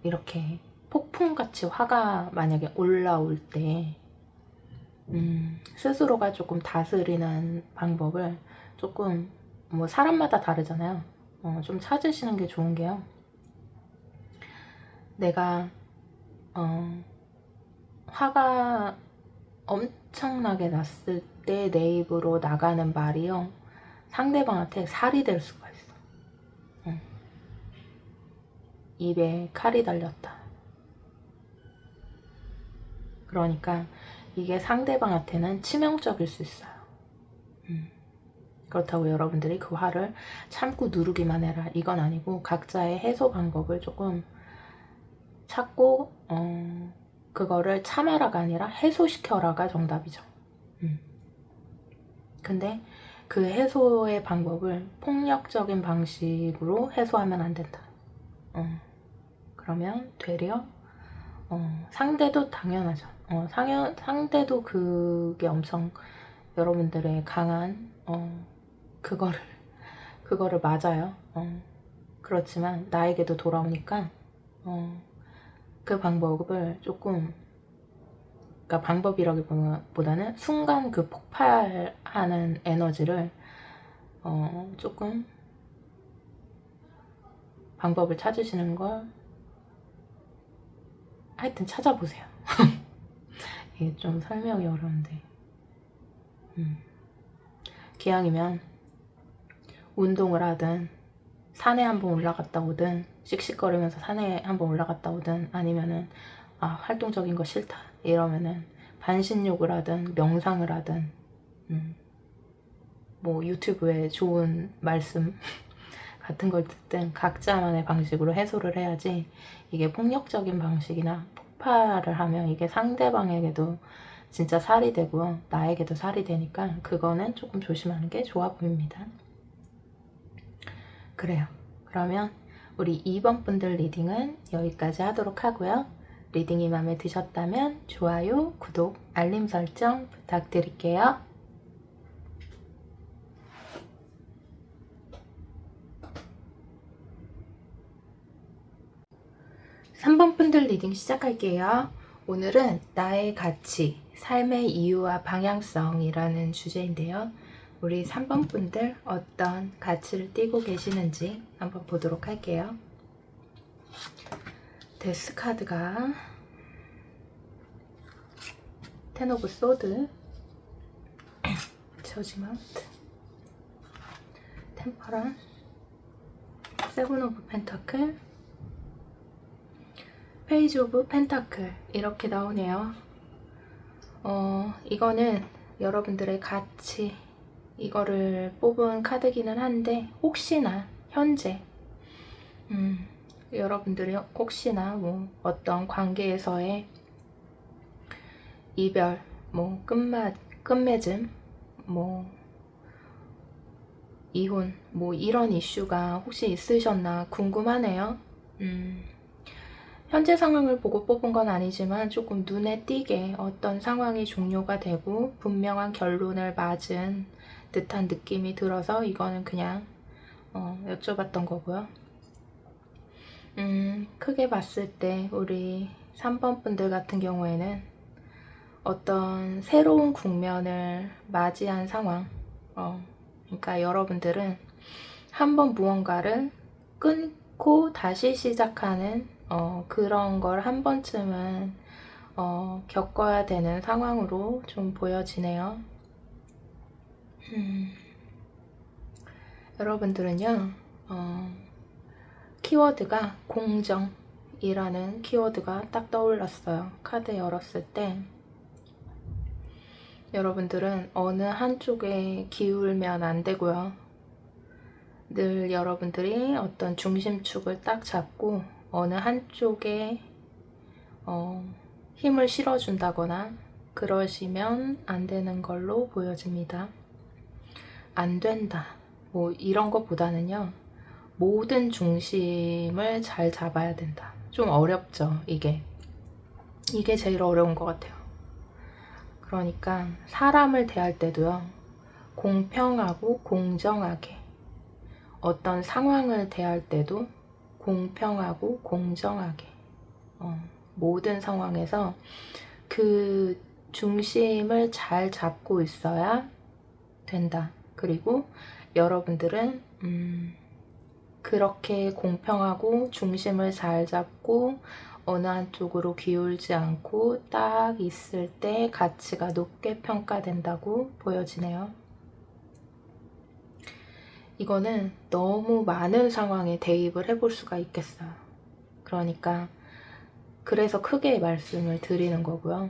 이렇게 폭풍같이 화가 만약에 올라올 때 스스로가 조금 다스리는 방법을 조금 뭐 사람마다 다르잖아요. 좀 찾으시는 게 좋은 게요. 내가 화가 엄청나게 났을 때 내 입으로 나가는 말이요, 상대방한테 살이 될 수가 있어. 입에 칼이 달렸다. 그러니까 이게 상대방한테는 치명적일 수 있어요. 그렇다고 여러분들이 그 화를 참고 누르기만 해라, 이건 아니고 각자의 해소 방법을 조금 찾고 그거를 참아라가 아니라 해소시켜라가 정답이죠. 근데 그 해소의 방법을 폭력적인 방식으로 해소하면 안 된다. 그러면 되려 상대도 당연하죠. 상대도 그게 엄청 여러분들의 강한 그거를 맞아요. 그렇지만 나에게도 돌아오니까 그 방법을 조금, 그러니까 방법이라기보다는 순간 그 폭발하는 에너지를 조금 방법을 찾으시는 걸 하여튼 찾아보세요. 이게 좀 설명이 어려운데 기왕이면 운동을 하든 산에 한번 올라갔다 오든 씩씩거리면서 산에 한번 올라갔다 오든 아니면은 활동적인 거 싫다 이러면은 반신욕을 하든 명상을 하든 뭐 유튜브에 좋은 말씀 같은 걸 듣든 각자만의 방식으로 해소를 해야지, 이게 폭력적인 방식이나 폭발을 하면 이게 상대방에게도 진짜 살이 되고 나에게도 살이 되니까 그거는 조금 조심하는 게 좋아 보입니다. 그래요. 그러면 우리 2번 분들 리딩은 여기까지 하도록 하고요. 리딩이 마음에 드셨다면 좋아요, 구독, 알림 설정 부탁드릴게요. 3번 분들 리딩 시작할게요. 오늘은 나의 가치, 삶의 이유와 방향성이라는 주제인데요. 우리 3번 분들 어떤 가치를 띠고 계시는지 한번 보도록 할게요. 데스 카드가 텐 오브 소드, 저지먼트, 템퍼런스, 세븐 오브 펜터클, 페이지 오브 펜타클 이렇게 나오네요. 이거는 여러분들의 가치 이거를 뽑은 카드기는 한데 혹시나 현재 여러분들이 혹시나 뭐 어떤 관계에서의 이별, 뭐 끝맺음, 뭐 이혼, 뭐 이런 이슈가 혹시 있으셨나 궁금하네요. 현재 상황을 보고 뽑은 건 아니지만 조금 눈에 띄게 어떤 상황이 종료가 되고 분명한 결론을 맞은 듯한 느낌이 들어서 이거는 그냥 여쭤봤던 거고요. 크게 봤을 때 우리 3번 분들 같은 경우에는 어떤 새로운 국면을 맞이한 상황, 그러니까 여러분들은 한번 무언가를 끊고 다시 시작하는 그런 걸 한 번쯤은 겪어야 되는 상황으로 좀 보여지네요. 여러분들은요, 키워드가 공정이라는 키워드가 딱 떠올랐어요. 카드 열었을 때 여러분들은 어느 한쪽에 기울면 안 되고요. 늘 여러분들이 어떤 중심축을 딱 잡고 어느 한쪽에 힘을 실어준다거나 그러시면 안 되는 걸로 보여집니다. 안 된다. 뭐 이런 것보다는요. 모든 중심을 잘 잡아야 된다. 좀 어렵죠, 이게. 이게 제일 어려운 것 같아요. 그러니까 사람을 대할 때도요. 공평하고 공정하게 어떤 상황을 대할 때도 공평하고 공정하게 모든 상황에서 그 중심을 잘 잡고 있어야 된다. 그리고 여러분들은 그렇게 공평하고 중심을 잘 잡고 어느 한쪽으로 기울지 않고 딱 있을 때 가치가 높게 평가된다고 보여지네요. 이거는 너무 많은 상황에 대입을 해볼 수가 있겠어요. 그러니까 그래서 크게 말씀을 드리는 거고요.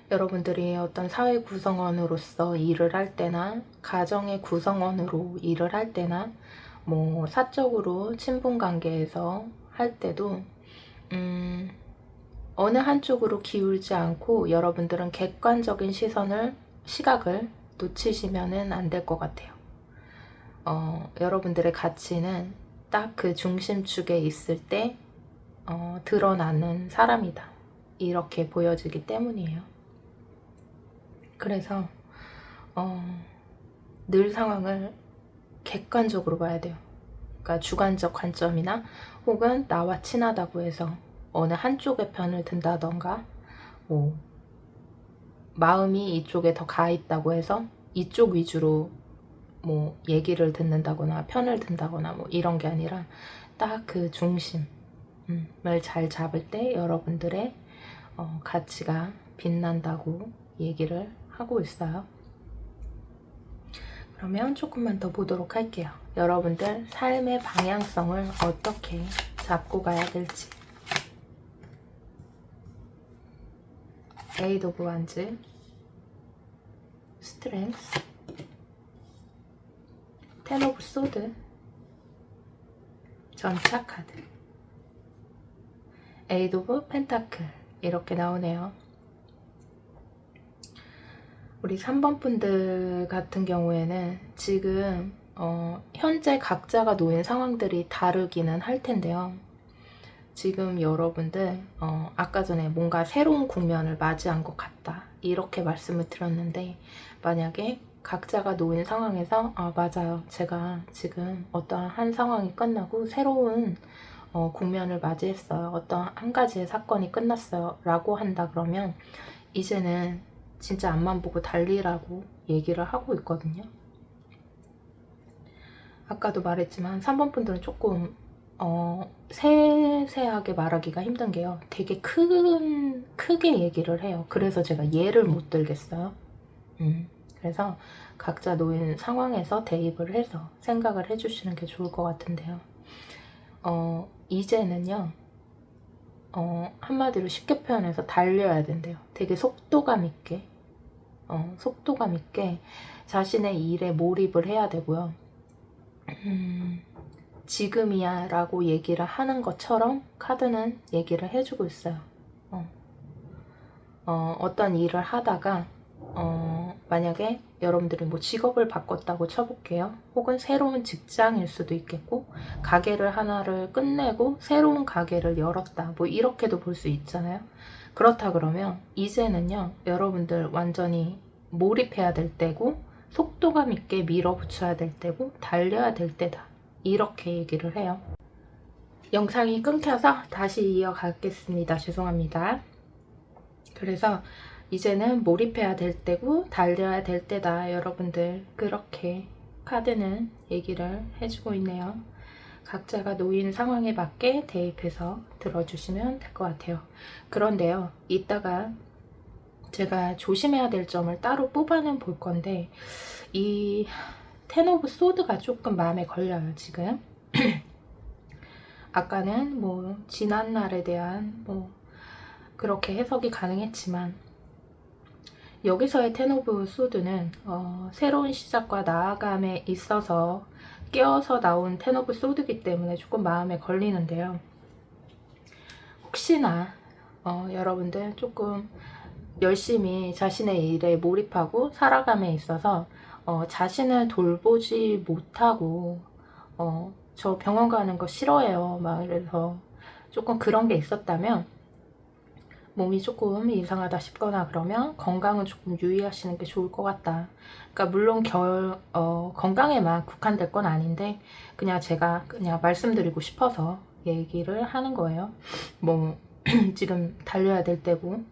여러분들이 어떤 사회 구성원으로서 일을 할 때나 가정의 구성원으로 일을 할 때나 뭐 사적으로 친분 관계에서 할 때도 어느 한쪽으로 기울지 않고 여러분들은 객관적인 시각을 놓치시면 안 될 것 같아요. 여러분들의 가치는 딱 그 중심축에 있을 때 드러나는 사람이다. 이렇게 보여지기 때문이에요. 그래서 늘 상황을 객관적으로 봐야 돼요. 그러니까 주관적 관점이나 혹은 나와 친하다고 해서 어느 한쪽의 편을 든다던가 뭐 마음이 이쪽에 더 가 있다고 해서 이쪽 위주로 뭐 얘기를 듣는다거나 편을 든다거나 뭐 이런 게 아니라 딱 그 중심을 잘 잡을 때 여러분들의 가치가 빛난다고 얘기를 하고 있어요. 그러면 조금만 더 보도록 할게요. 여러분들 삶의 방향성을 어떻게 잡고 가야 될지. 에이드 오브 완즈, 스트렝스, 텐 오브 소드, 전차 카드, 에이드 오브 펜타클 이렇게 나오네요. 우리 3번 분들 같은 경우에는 지금 현재 각자가 놓인 상황들이 다르기는 할 텐데요. 지금 여러분들 아까 전에 뭔가 새로운 국면을 맞이한 것 같다 이렇게 말씀을 드렸는데, 만약에 각자가 놓인 상황에서 맞아요, 제가 지금 어떠한 한 상황이 끝나고 새로운 국면을 맞이했어요, 어떤 한 가지의 사건이 끝났어요 라고 한다 그러면 이제는 진짜 앞만 보고 달리라고 얘기를 하고 있거든요. 아까도 말했지만 3번 분들은 조금 세세하게 말하기가 힘든 게요, 되게 크게 얘기를 해요. 그래서 제가 예를 못 들겠어요. 그래서 각자 놓인 상황에서 대입을 해서 생각을 해주시는 게 좋을 것 같은데요. 이제는요, 한마디로 쉽게 표현해서 달려야 된대요. 되게 속도감 있게 자신의 일에 몰입을 해야 되고요. 지금이야 라고 얘기를 하는 것처럼 카드는 얘기를 해주고 있어요. 어떤 일을 하다가 만약에 여러분들이 뭐 직업을 바꿨다고 쳐볼게요. 혹은 새로운 직장일 수도 있겠고, 가게를 하나를 끝내고 새로운 가게를 열었다, 뭐 이렇게도 볼 수 있잖아요. 그렇다 그러면 이제는요, 여러분들 완전히 몰입해야 될 때고 속도감 있게 밀어붙여야 될 때고 달려야 될 때다, 이렇게 얘기를 해요. 영상이 끊겨서 다시 이어가겠습니다. 죄송합니다. 그래서 이제는 몰입해야 될 때고 달려야 될 때다, 여러분들. 그렇게 카드는 얘기를 해주고 있네요. 각자가 놓인 상황에 맞게 대입해서 들어주시면 될 것 같아요. 그런데요, 이따가 제가 조심해야 될 점을 따로 뽑아는 볼 건데, 이 텐 오브 소드가 조금 마음에 걸려요, 지금. 아까는 뭐 지난 날에 대한 뭐 그렇게 해석이 가능했지만, 여기서의 텐 오브 소드는 새로운 시작과 나아감에 있어서 깨어서 나온 텐 오브 소드이기 때문에 조금 마음에 걸리는데요. 혹시나 여러분들 조금 열심히 자신의 일에 몰입하고 살아감에 있어서 자신을 돌보지 못하고 저 병원 가는 거 싫어해요 막 이래서 조금 그런 게 있었다면, 몸이 조금 이상하다 싶거나 그러면 건강은 조금 유의하시는 게 좋을 것 같다. 그러니까 물론 건강에만 국한될 건 아닌데, 그냥 제가 그냥 말씀드리고 싶어서 얘기를 하는 거예요. 뭐 지금 달려야 될 때고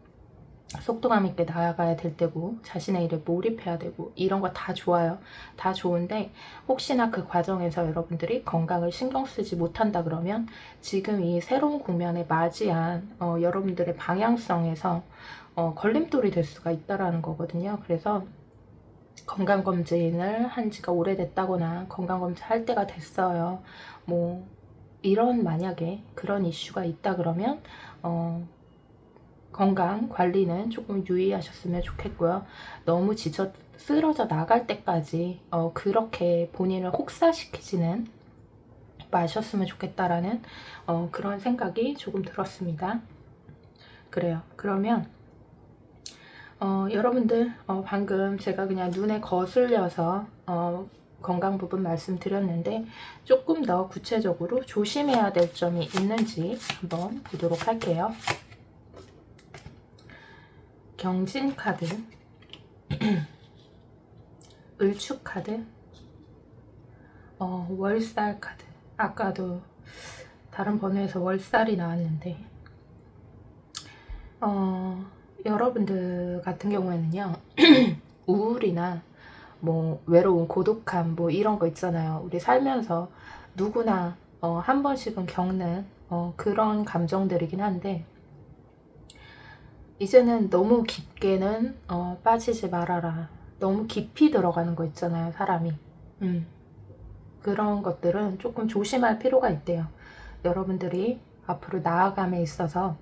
속도감 있게 나아가야 될 때고 자신의 일에 몰입해야 되고 이런 거 다 좋아요. 다 좋은데 혹시나 그 과정에서 여러분들이 건강을 신경 쓰지 못한다 그러면 지금 이 새로운 국면에 맞이한 여러분들의 방향성에서 걸림돌이 될 수가 있다라는 거거든요. 그래서 건강검진을 한 지가 오래됐다거나 건강검진 할 때가 됐어요, 뭐 이런 만약에 그런 이슈가 있다 그러면 건강 관리는 조금 유의하셨으면 좋겠고요. 너무 지쳐 쓰러져 나갈 때까지 그렇게 본인을 혹사시키지는 마셨으면 좋겠다라는 그런 생각이 조금 들었습니다. 그래요. 그러면 여러분들 방금 제가 그냥 눈에 거슬려서 건강 부분 말씀드렸는데, 조금 더 구체적으로 조심해야 될 점이 있는지 한번 보도록 할게요. 경진 카드, 을축 카드, 월살 카드. 아까도 다른 번호에서 월살이 나왔는데, 여러분들 같은 경우에는요 우울이나 뭐 외로움, 고독함 뭐 이런 거 있잖아요. 우리 살면서 누구나 한 번씩은 겪는 그런 감정들이긴 한데, 이제는 너무 깊게는 빠지지 말아라. 너무 깊이 들어가는 거 있잖아요, 사람이. 그런 것들은 조금 조심할 필요가 있대요. 여러분들이 앞으로 나아감에 있어서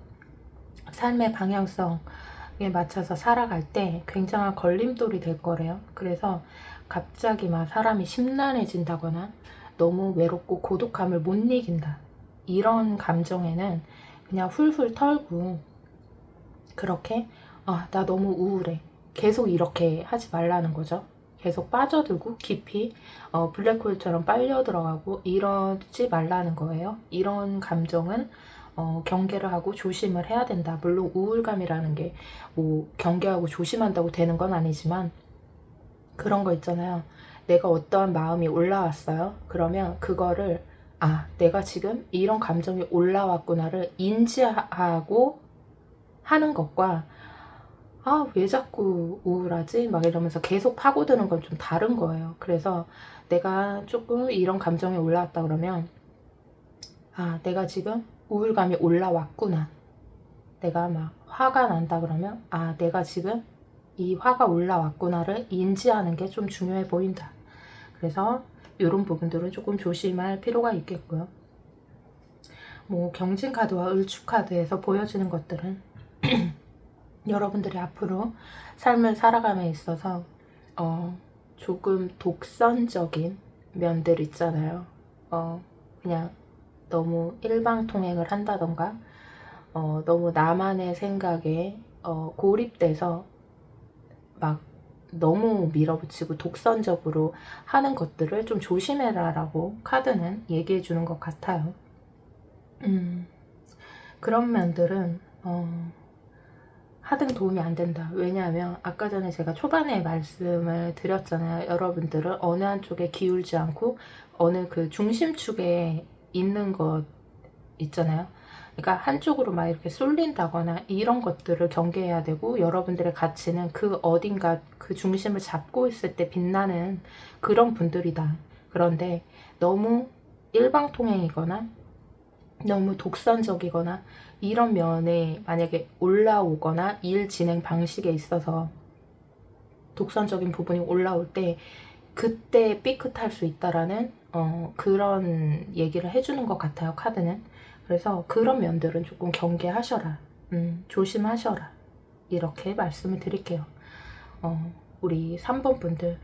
삶의 방향성에 맞춰서 살아갈 때 굉장한 걸림돌이 될 거래요. 그래서 갑자기 막 사람이 심란해진다거나 너무 외롭고 고독함을 못 이긴다, 이런 감정에는 그냥 훌훌 털고 그렇게 나 너무 우울해, 계속 이렇게 하지 말라는 거죠. 계속 빠져들고 깊이 블랙홀처럼 빨려 들어가고 이러지 말라는 거예요. 이런 감정은 경계를 하고 조심을 해야 된다. 물론 우울감이라는 게 뭐 경계하고 조심한다고 되는 건 아니지만 그런 거 있잖아요. 내가 어떠한 마음이 올라왔어요. 그러면 그거를 내가 지금 이런 감정이 올라왔구나를 인지하고 하는 것과 왜 자꾸 우울하지? 막 이러면서 계속 파고드는 건 좀 다른 거예요. 그래서 내가 조금 이런 감정이 올라왔다 그러면 내가 지금 우울감이 올라왔구나. 내가 막 화가 난다 그러면 내가 지금 이 화가 올라왔구나를 인지하는 게 좀 중요해 보인다. 그래서 이런 부분들은 조금 조심할 필요가 있겠고요. 뭐 경진카드와 을축카드에서 보여지는 것들은 여러분들이 앞으로 삶을 살아감에 있어서 조금 독선적인 면들 있잖아요. 그냥 너무 일방통행을 한다던가 너무 나만의 생각에 고립돼서 막 너무 밀어붙이고 독선적으로 하는 것들을 좀 조심해라 라고 카드는 얘기해 주는 것 같아요. 그런 면들은 하등 도움이 안 된다. 왜냐하면 아까 전에 제가 초반에 말씀을 드렸잖아요. 여러분들은 어느 한쪽에 기울지 않고 어느 그 중심축에 있는 것 있잖아요. 그러니까 한쪽으로 막 이렇게 쏠린다거나 이런 것들을 경계해야 되고, 여러분들의 가치는 그 어딘가 그 중심을 잡고 있을 때 빛나는 그런 분들이다. 그런데 너무 일방통행이거나 너무 독선적이거나 이런 면에 만약에 올라오거나 일 진행 방식에 있어서 독선적인 부분이 올라올 때 그때 삐끗할 수 있다라는 그런 얘기를 해주는 것 같아요, 카드는. 그래서 그런 면들은 조금 경계하셔라, 조심하셔라, 이렇게 말씀을 드릴게요. 우리 3번 분들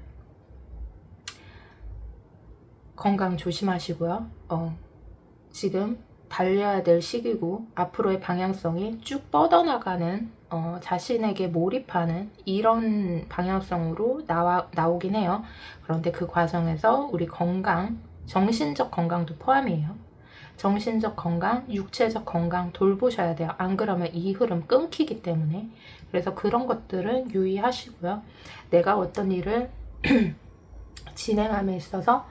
건강 조심하시고요. 지금 달려야 될 시기고 앞으로의 방향성이 쭉 뻗어나가는 자신에게 몰입하는 이런 방향성으로 나오긴 해요. 그런데 그 과정에서 우리 건강, 정신적 건강도 포함이에요. 정신적 건강, 육체적 건강 돌보셔야 돼요. 안 그러면 이 흐름 끊기기 때문에. 그래서 그런 것들은 유의하시고요. 내가 어떤 일을 진행함에 있어서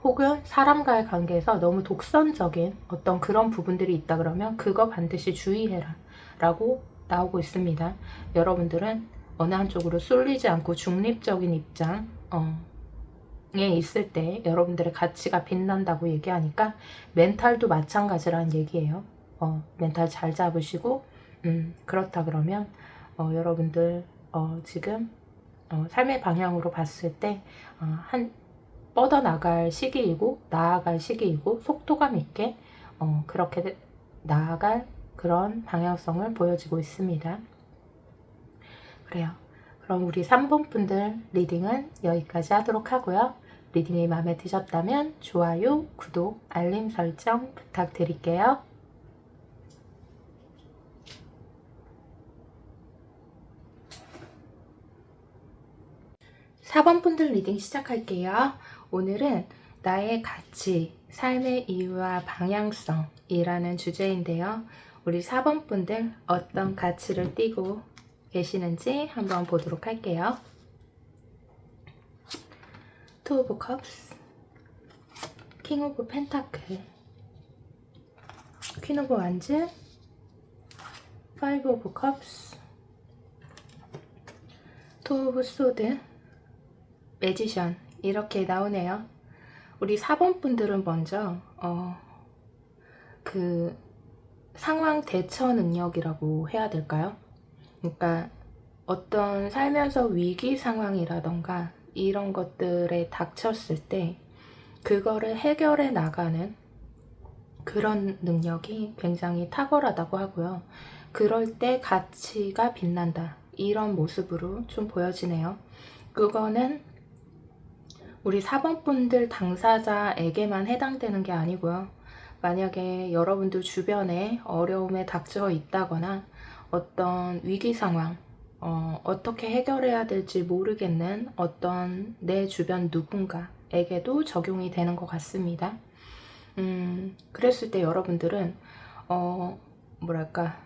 혹은 사람과의 관계에서 너무 독선적인 어떤 그런 부분들이 있다 그러면 그거 반드시 주의해라 라고 나오고 있습니다. 여러분들은 어느 한쪽으로 쏠리지 않고 중립적인 입장에 있을 때 여러분들의 가치가 빛난다고 얘기하니까 멘탈도 마찬가지라는 얘기예요. 멘탈 잘 잡으시고 그렇다 그러면 여러분들 지금 삶의 방향으로 봤을 때 뻗어나갈 시기이고 나아갈 시기이고 속도감 있게 그렇게 나아갈 그런 방향성을 보여지고 있습니다. 그래요. 그럼 우리 3번 분들 리딩은 여기까지 하도록 하고요. 리딩이 마음에 드셨다면 좋아요, 구독, 알림 설정 부탁드릴게요. 4번 분들 리딩 시작할게요. 오늘은 나의 가치, 삶의 이유와 방향성이라는 주제인데요. 우리 4번 분들 어떤 가치를 띠고 계시는지 한번 보도록 할게요. 투 오브 컵스, 킹 오브 펜타클, 퀸 오브 완즈, 파이브 오브 컵스, 투 오브 소드, 매지션 이렇게 나오네요. 우리 4번 분들은 먼저 그 상황 대처 능력이라고 해야 될까요? 그러니까 어떤 살면서 위기 상황이라던가 이런 것들에 닥쳤을 때 그거를 해결해 나가는 그런 능력이 굉장히 탁월하다고 하고요. 그럴 때 가치가 빛난다, 이런 모습으로 좀 보여지네요. 그거는 우리 4번 분들 당사자에게만 해당되는 게 아니고요. 만약에 여러분들 주변에 어려움에 닥쳐 있다거나 어떤 위기 상황, 어떻게 해결해야 될지 모르겠는 어떤 내 주변 누군가에게도 적용이 되는 것 같습니다. 그랬을 때 여러분들은 뭐랄까,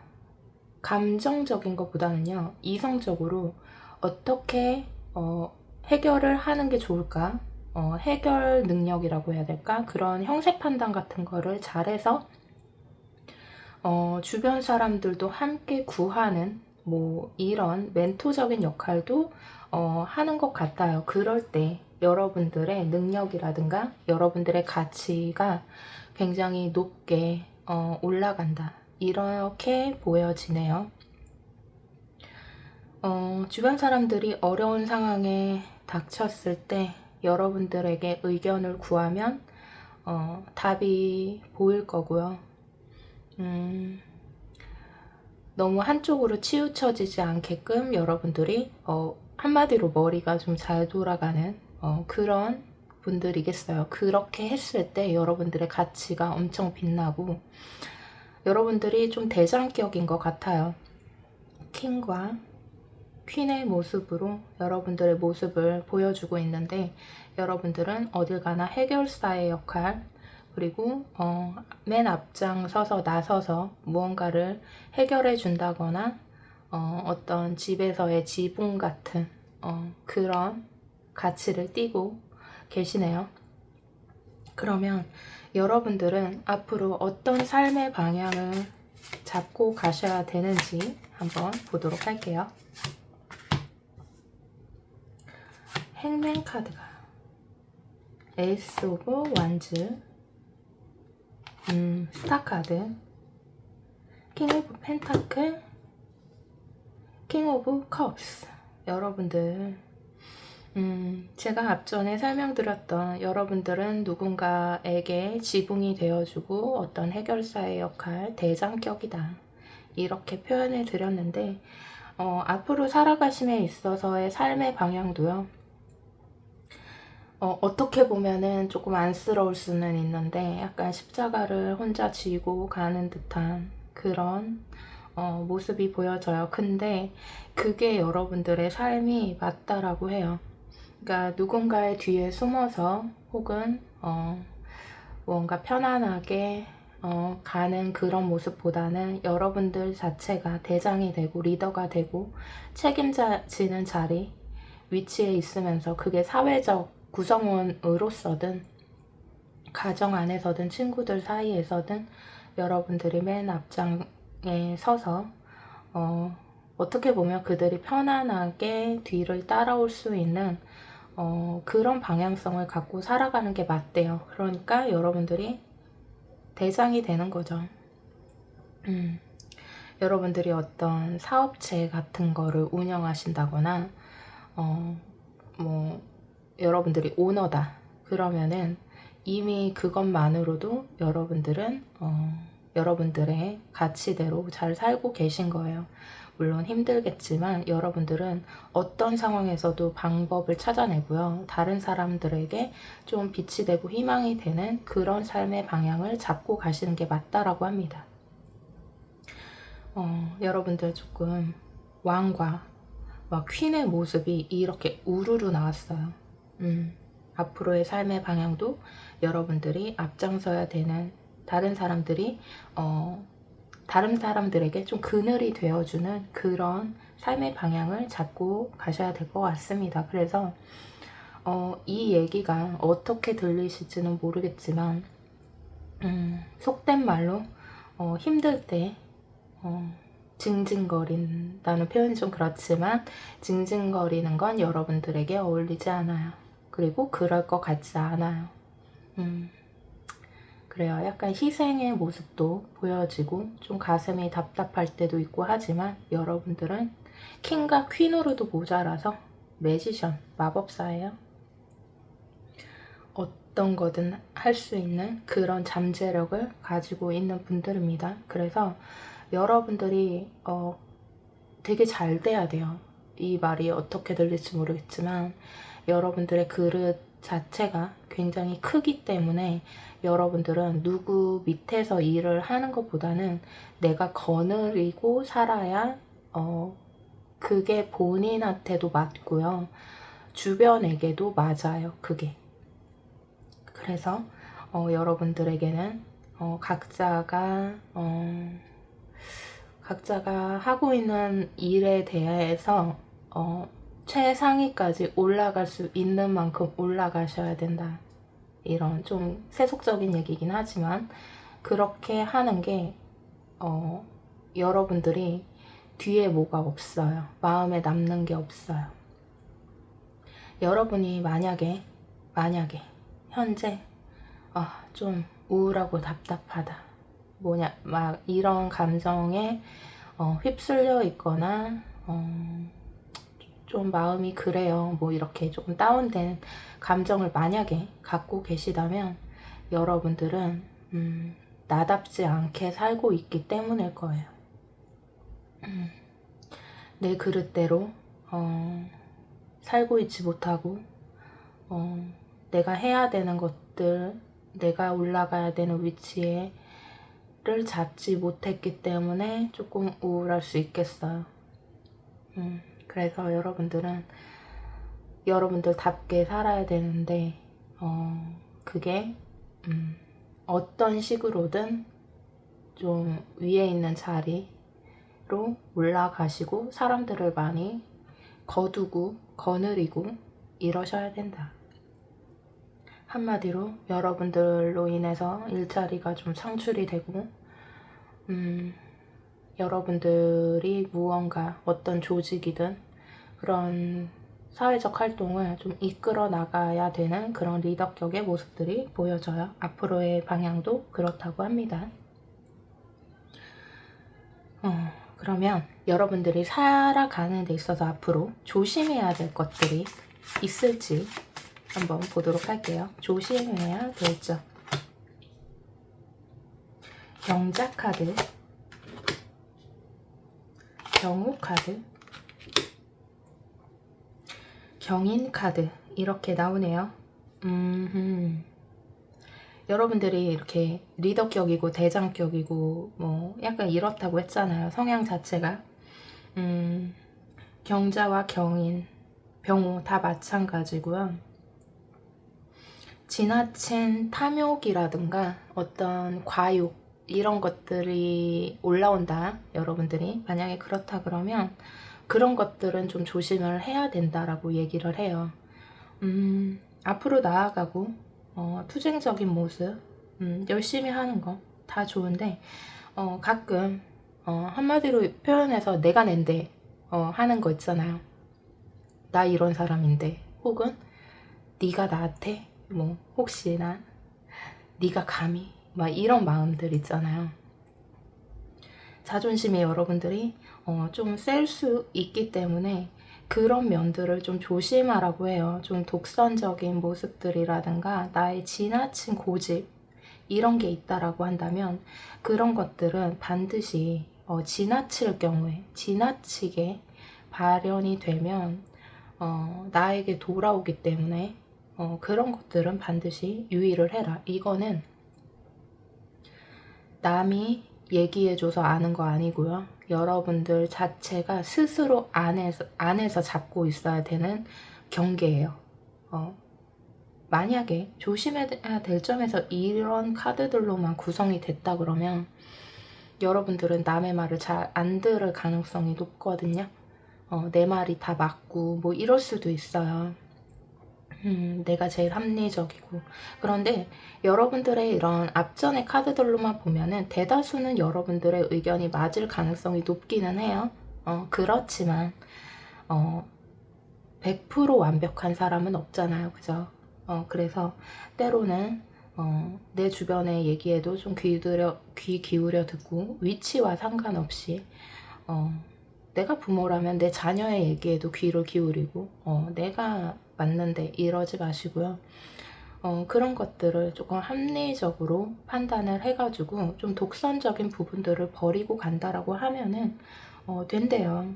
감정적인 것보다는요, 이성적으로 어떻게 해결을 하는 게 좋을까, 해결 능력이라고 해야 될까, 그런 형세 판단 같은 거를 잘해서 주변 사람들도 함께 구하는 뭐 이런 멘토적인 역할도 하는 것 같아요. 그럴 때 여러분들의 능력이라든가 여러분들의 가치가 굉장히 높게 올라간다, 이렇게 보여지네요. 주변 사람들이 어려운 상황에 닥쳤을 때 여러분들에게 의견을 구하면 답이 보일 거고요. 너무 한쪽으로 치우쳐지지 않게끔 여러분들이 한마디로 머리가 좀 잘 돌아가는 그런 분들이겠어요. 그렇게 했을 때 여러분들의 가치가 엄청 빛나고 여러분들이 좀 대장격인 것 같아요. 킹과 퀸의 모습으로 여러분들의 모습을 보여주고 있는데, 여러분들은 어딜 가나 해결사의 역할, 그리고 맨 앞장서서 나서서 무언가를 해결해 준다거나 어떤 집에서의 지붕 같은 그런 가치를 띠고 계시네요. 그러면 여러분들은 앞으로 어떤 삶의 방향을 잡고 가셔야 되는지 한번 보도록 할게요. 행맨 카드가, 에이스 오브 완즈, 스타 카드, 킹 오브 펜타클, 킹 오브 컵스. 여러분들, 제가 앞전에 설명드렸던 여러분들은 누군가에게 지붕이 되어주고 어떤 해결사의 역할, 대장격이다, 이렇게 표현을 드렸는데, 앞으로 살아가심에 있어서의 삶의 방향도요, 어떻게 보면은 조금 안쓰러울 수는 있는데 약간 십자가를 혼자 지고 가는 듯한 그런 모습이 보여져요. 근데 그게 여러분들의 삶이 맞다라고 해요. 그러니까 누군가의 뒤에 숨어서 혹은 뭔가 편안하게 가는 그런 모습보다는 여러분들 자체가 대장이 되고 리더가 되고 책임지는 자리, 위치에 있으면서 그게 사회적 구성원으로서든 가정 안에서든 친구들 사이에서든 여러분들이 맨 앞장에 서서 어떻게 보면 그들이 편안하게 뒤를 따라올 수 있는 그런 방향성을 갖고 살아가는 게 맞대요. 그러니까 여러분들이 대장이 되는 거죠. 여러분들이 어떤 사업체 같은 거를 운영하신다거나 뭐 여러분들이 오너다 그러면은 이미 그것만으로도 여러분들은 여러분들의 가치대로 잘 살고 계신 거예요. 물론 힘들겠지만 여러분들은 어떤 상황에서도 방법을 찾아내고요, 다른 사람들에게 좀 빛이 되고 희망이 되는 그런 삶의 방향을 잡고 가시는 게 맞다라고 합니다. 여러분들 조금 왕과 막 퀸의 모습이 이렇게 우르르 나왔어요. 앞으로의 삶의 방향도 여러분들이 앞장서야 되는, 다른 사람들에게 좀 그늘이 되어주는 그런 삶의 방향을 잡고 가셔야 될 것 같습니다. 그래서 이 얘기가 어떻게 들리실지는 모르겠지만 속된 말로 힘들 때 징징거린다는 표현이 좀 그렇지만 징징거리는 건 여러분들에게 어울리지 않아요. 그리고 그럴 것 같지 않아요. 그래요. 약간 희생의 모습도 보여지고 좀 가슴이 답답할 때도 있고 하지만 여러분들은 킹과 퀸으로도 모자라서 매지션, 마법사예요. 어떤 거든 할 수 있는 그런 잠재력을 가지고 있는 분들입니다. 그래서 여러분들이 되게 잘 돼야 돼요. 이 말이 어떻게 들릴지 모르겠지만 여러분들의 그릇 자체가 굉장히 크기 때문에 여러분들은 누구 밑에서 일을 하는 것보다는 내가 거느리고 살아야 그 그게 본인한테도 맞고요. 주변에게도 맞아요. 그게. 그래서 여러분들에게는 각자가 하고 있는 일에 대해서 최상위까지 올라갈 수 있는 만큼 올라가셔야 된다. 이런 좀 세속적인 얘기긴 하지만 그렇게 하는 게 여러분들이 뒤에 뭐가 없어요. 마음에 남는 게 없어요. 여러분이 만약에 현재 좀 우울하고 답답하다, 뭐냐 막 이런 감정에 휩쓸려 있거나 좀 마음이 그래요, 뭐 이렇게 조금 다운된 감정을 만약에 갖고 계시다면 여러분들은 나답지 않게 살고 있기 때문일 거예요. 내 그릇대로 살고 있지 못하고 내가 해야 되는 것들, 내가 올라가야 되는 위치를 잡지 못했기 때문에 조금 우울할 수 있겠어요. 그래서 여러분들은 여러분들답게 살아야 되는데 그게 어떤 식으로든 좀 위에 있는 자리로 올라가시고 사람들을 많이 거두고 거느리고 이러셔야 된다. 한마디로 여러분들로 인해서 일자리가 좀 창출이 되고 여러분들이 무언가 어떤 조직이든 그런 사회적 활동을 좀 이끌어 나가야 되는 그런 리더격의 모습들이 보여져요. 앞으로의 방향도 그렇다고 합니다. 그러면 여러분들이 살아가는 데 있어서 앞으로 조심해야 될 것들이 있을지 한번 보도록 할게요. 조심해야 될 점. 경자 카드, 경우 카드, 경인 카드 이렇게 나오네요. 여러분들이 이렇게 리더격이고 대장격이고 뭐 약간 이렇다고 했잖아요. 성향 자체가. 경자와 경인, 병호 다 마찬가지고요. 지나친 탐욕이라든가 어떤 과욕 이런 것들이 올라온다. 여러분들이 만약에 그렇다 그러면 그런 것들은 좀 조심을 해야 된다라고 얘기를 해요. 앞으로 나아가고 투쟁적인 모습, 열심히 하는 거 다 좋은데 가끔 한마디로 표현해서 내가 낸데 하는 거 있잖아요. 나 이런 사람인데, 혹은 네가 나한테 뭐 혹시나 네가 감히 막 이런 마음들 있잖아요. 자존심이 여러분들이 좀 셀 수 있기 때문에 그런 면들을 좀 조심하라고 해요. 좀 독선적인 모습들이라든가 나의 지나친 고집 이런 게 있다라고 한다면 그런 것들은 반드시 지나칠 경우에 지나치게 발현이 되면 나에게 돌아오기 때문에 그런 것들은 반드시 유의를 해라. 이거는 남이 얘기해줘서 아는 거 아니고요. 여러분들 자체가 스스로 안에서 잡고 있어야 되는 경계예요. 만약에 조심해야 될 점에서 이런 카드들로만 구성이 됐다 그러면 여러분들은 남의 말을 잘 안 들을 가능성이 높거든요. 내 말이 다 맞고 뭐 이럴 수도 있어요. 내가 제일 합리적이고. 그런데 여러분들의 이런 앞전의 카드들로만 보면은 대다수는 여러분들의 의견이 맞을 가능성이 높기는 해요. 그렇지만 100% 완벽한 사람은 없잖아요. 그죠? 그래서 때로는 내 주변의 얘기에도 좀 귀 기울여 듣고 위치와 상관없이 내가 부모라면 내 자녀의 얘기에도 귀를 기울이고 내가 맞는데 이러지 마시고요. 그런 것들을 조금 합리적으로 판단을 해가지고 좀 독선적인 부분들을 버리고 간다라고 하면은 된대요.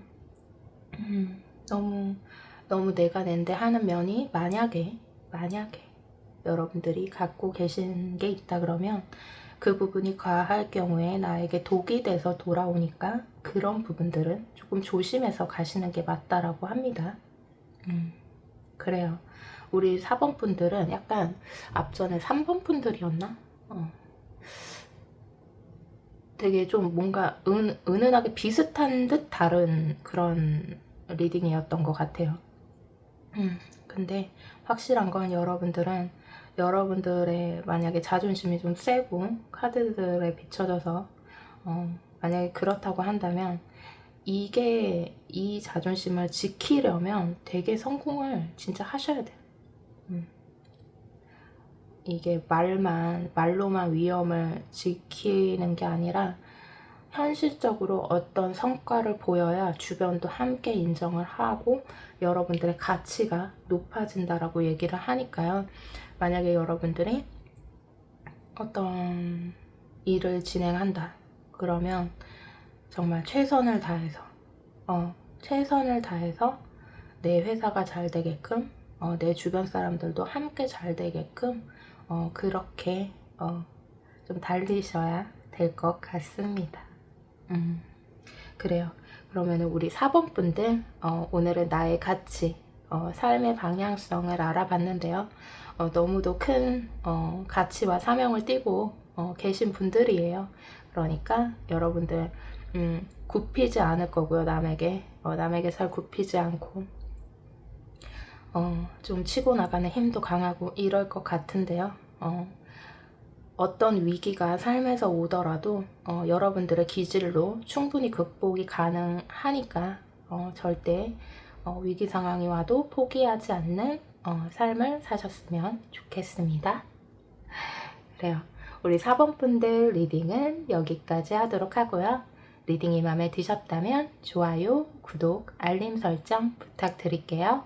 너무 내가 낸데 하는 면이 만약에 여러분들이 갖고 계신 게 있다 그러면 그 부분이 과할 경우에 나에게 독이 돼서 돌아오니까 그런 부분들은 조금 조심해서 가시는 게 맞다라고 합니다. 그래요. 우리 4번 분들은 약간 앞전에 3번 분들이었나? 되게 좀 뭔가 은은하게 비슷한 듯 다른 그런 리딩이었던 것 같아요. 근데 확실한 건 여러분들은 여러분들의 만약에 자존심이 좀 세고 카드들에 비춰져서 만약에 그렇다고 한다면 이 자존심을 지키려면 되게 성공을 진짜 하셔야 돼요. 이게 말로만 위험을 지키는 게 아니라 현실적으로 어떤 성과를 보여야 주변도 함께 인정을 하고 여러분들의 가치가 높아진다라고 얘기를 하니까요. 만약에 여러분들이 어떤 일을 진행한다 그러면 정말 최선을 다해서 내 회사가 잘 되게끔 내 주변 사람들도 함께 잘 되게끔 그렇게 좀 달리셔야 될 것 같습니다. 그래요. 그러면 우리 4번 분들 오늘은 나의 가치, 삶의 방향성을 알아봤는데요. 너무도 큰 가치와 사명을 띠고 계신 분들이에요. 그러니까 여러분들 굽히지 않을 거고요. 남에게 잘 굽히지 않고 좀 치고 나가는 힘도 강하고 이럴 것 같은데요. 어떤 위기가 삶에서 오더라도 여러분들의 기질로 충분히 극복이 가능하니까 절대 위기 상황이 와도 포기하지 않는 삶을 사셨으면 좋겠습니다. 그래요. 우리 4번 분들 리딩은 여기까지 하도록 하고요. 리딩이 마음에 드셨다면 좋아요, 구독, 알림 설정 부탁드릴게요.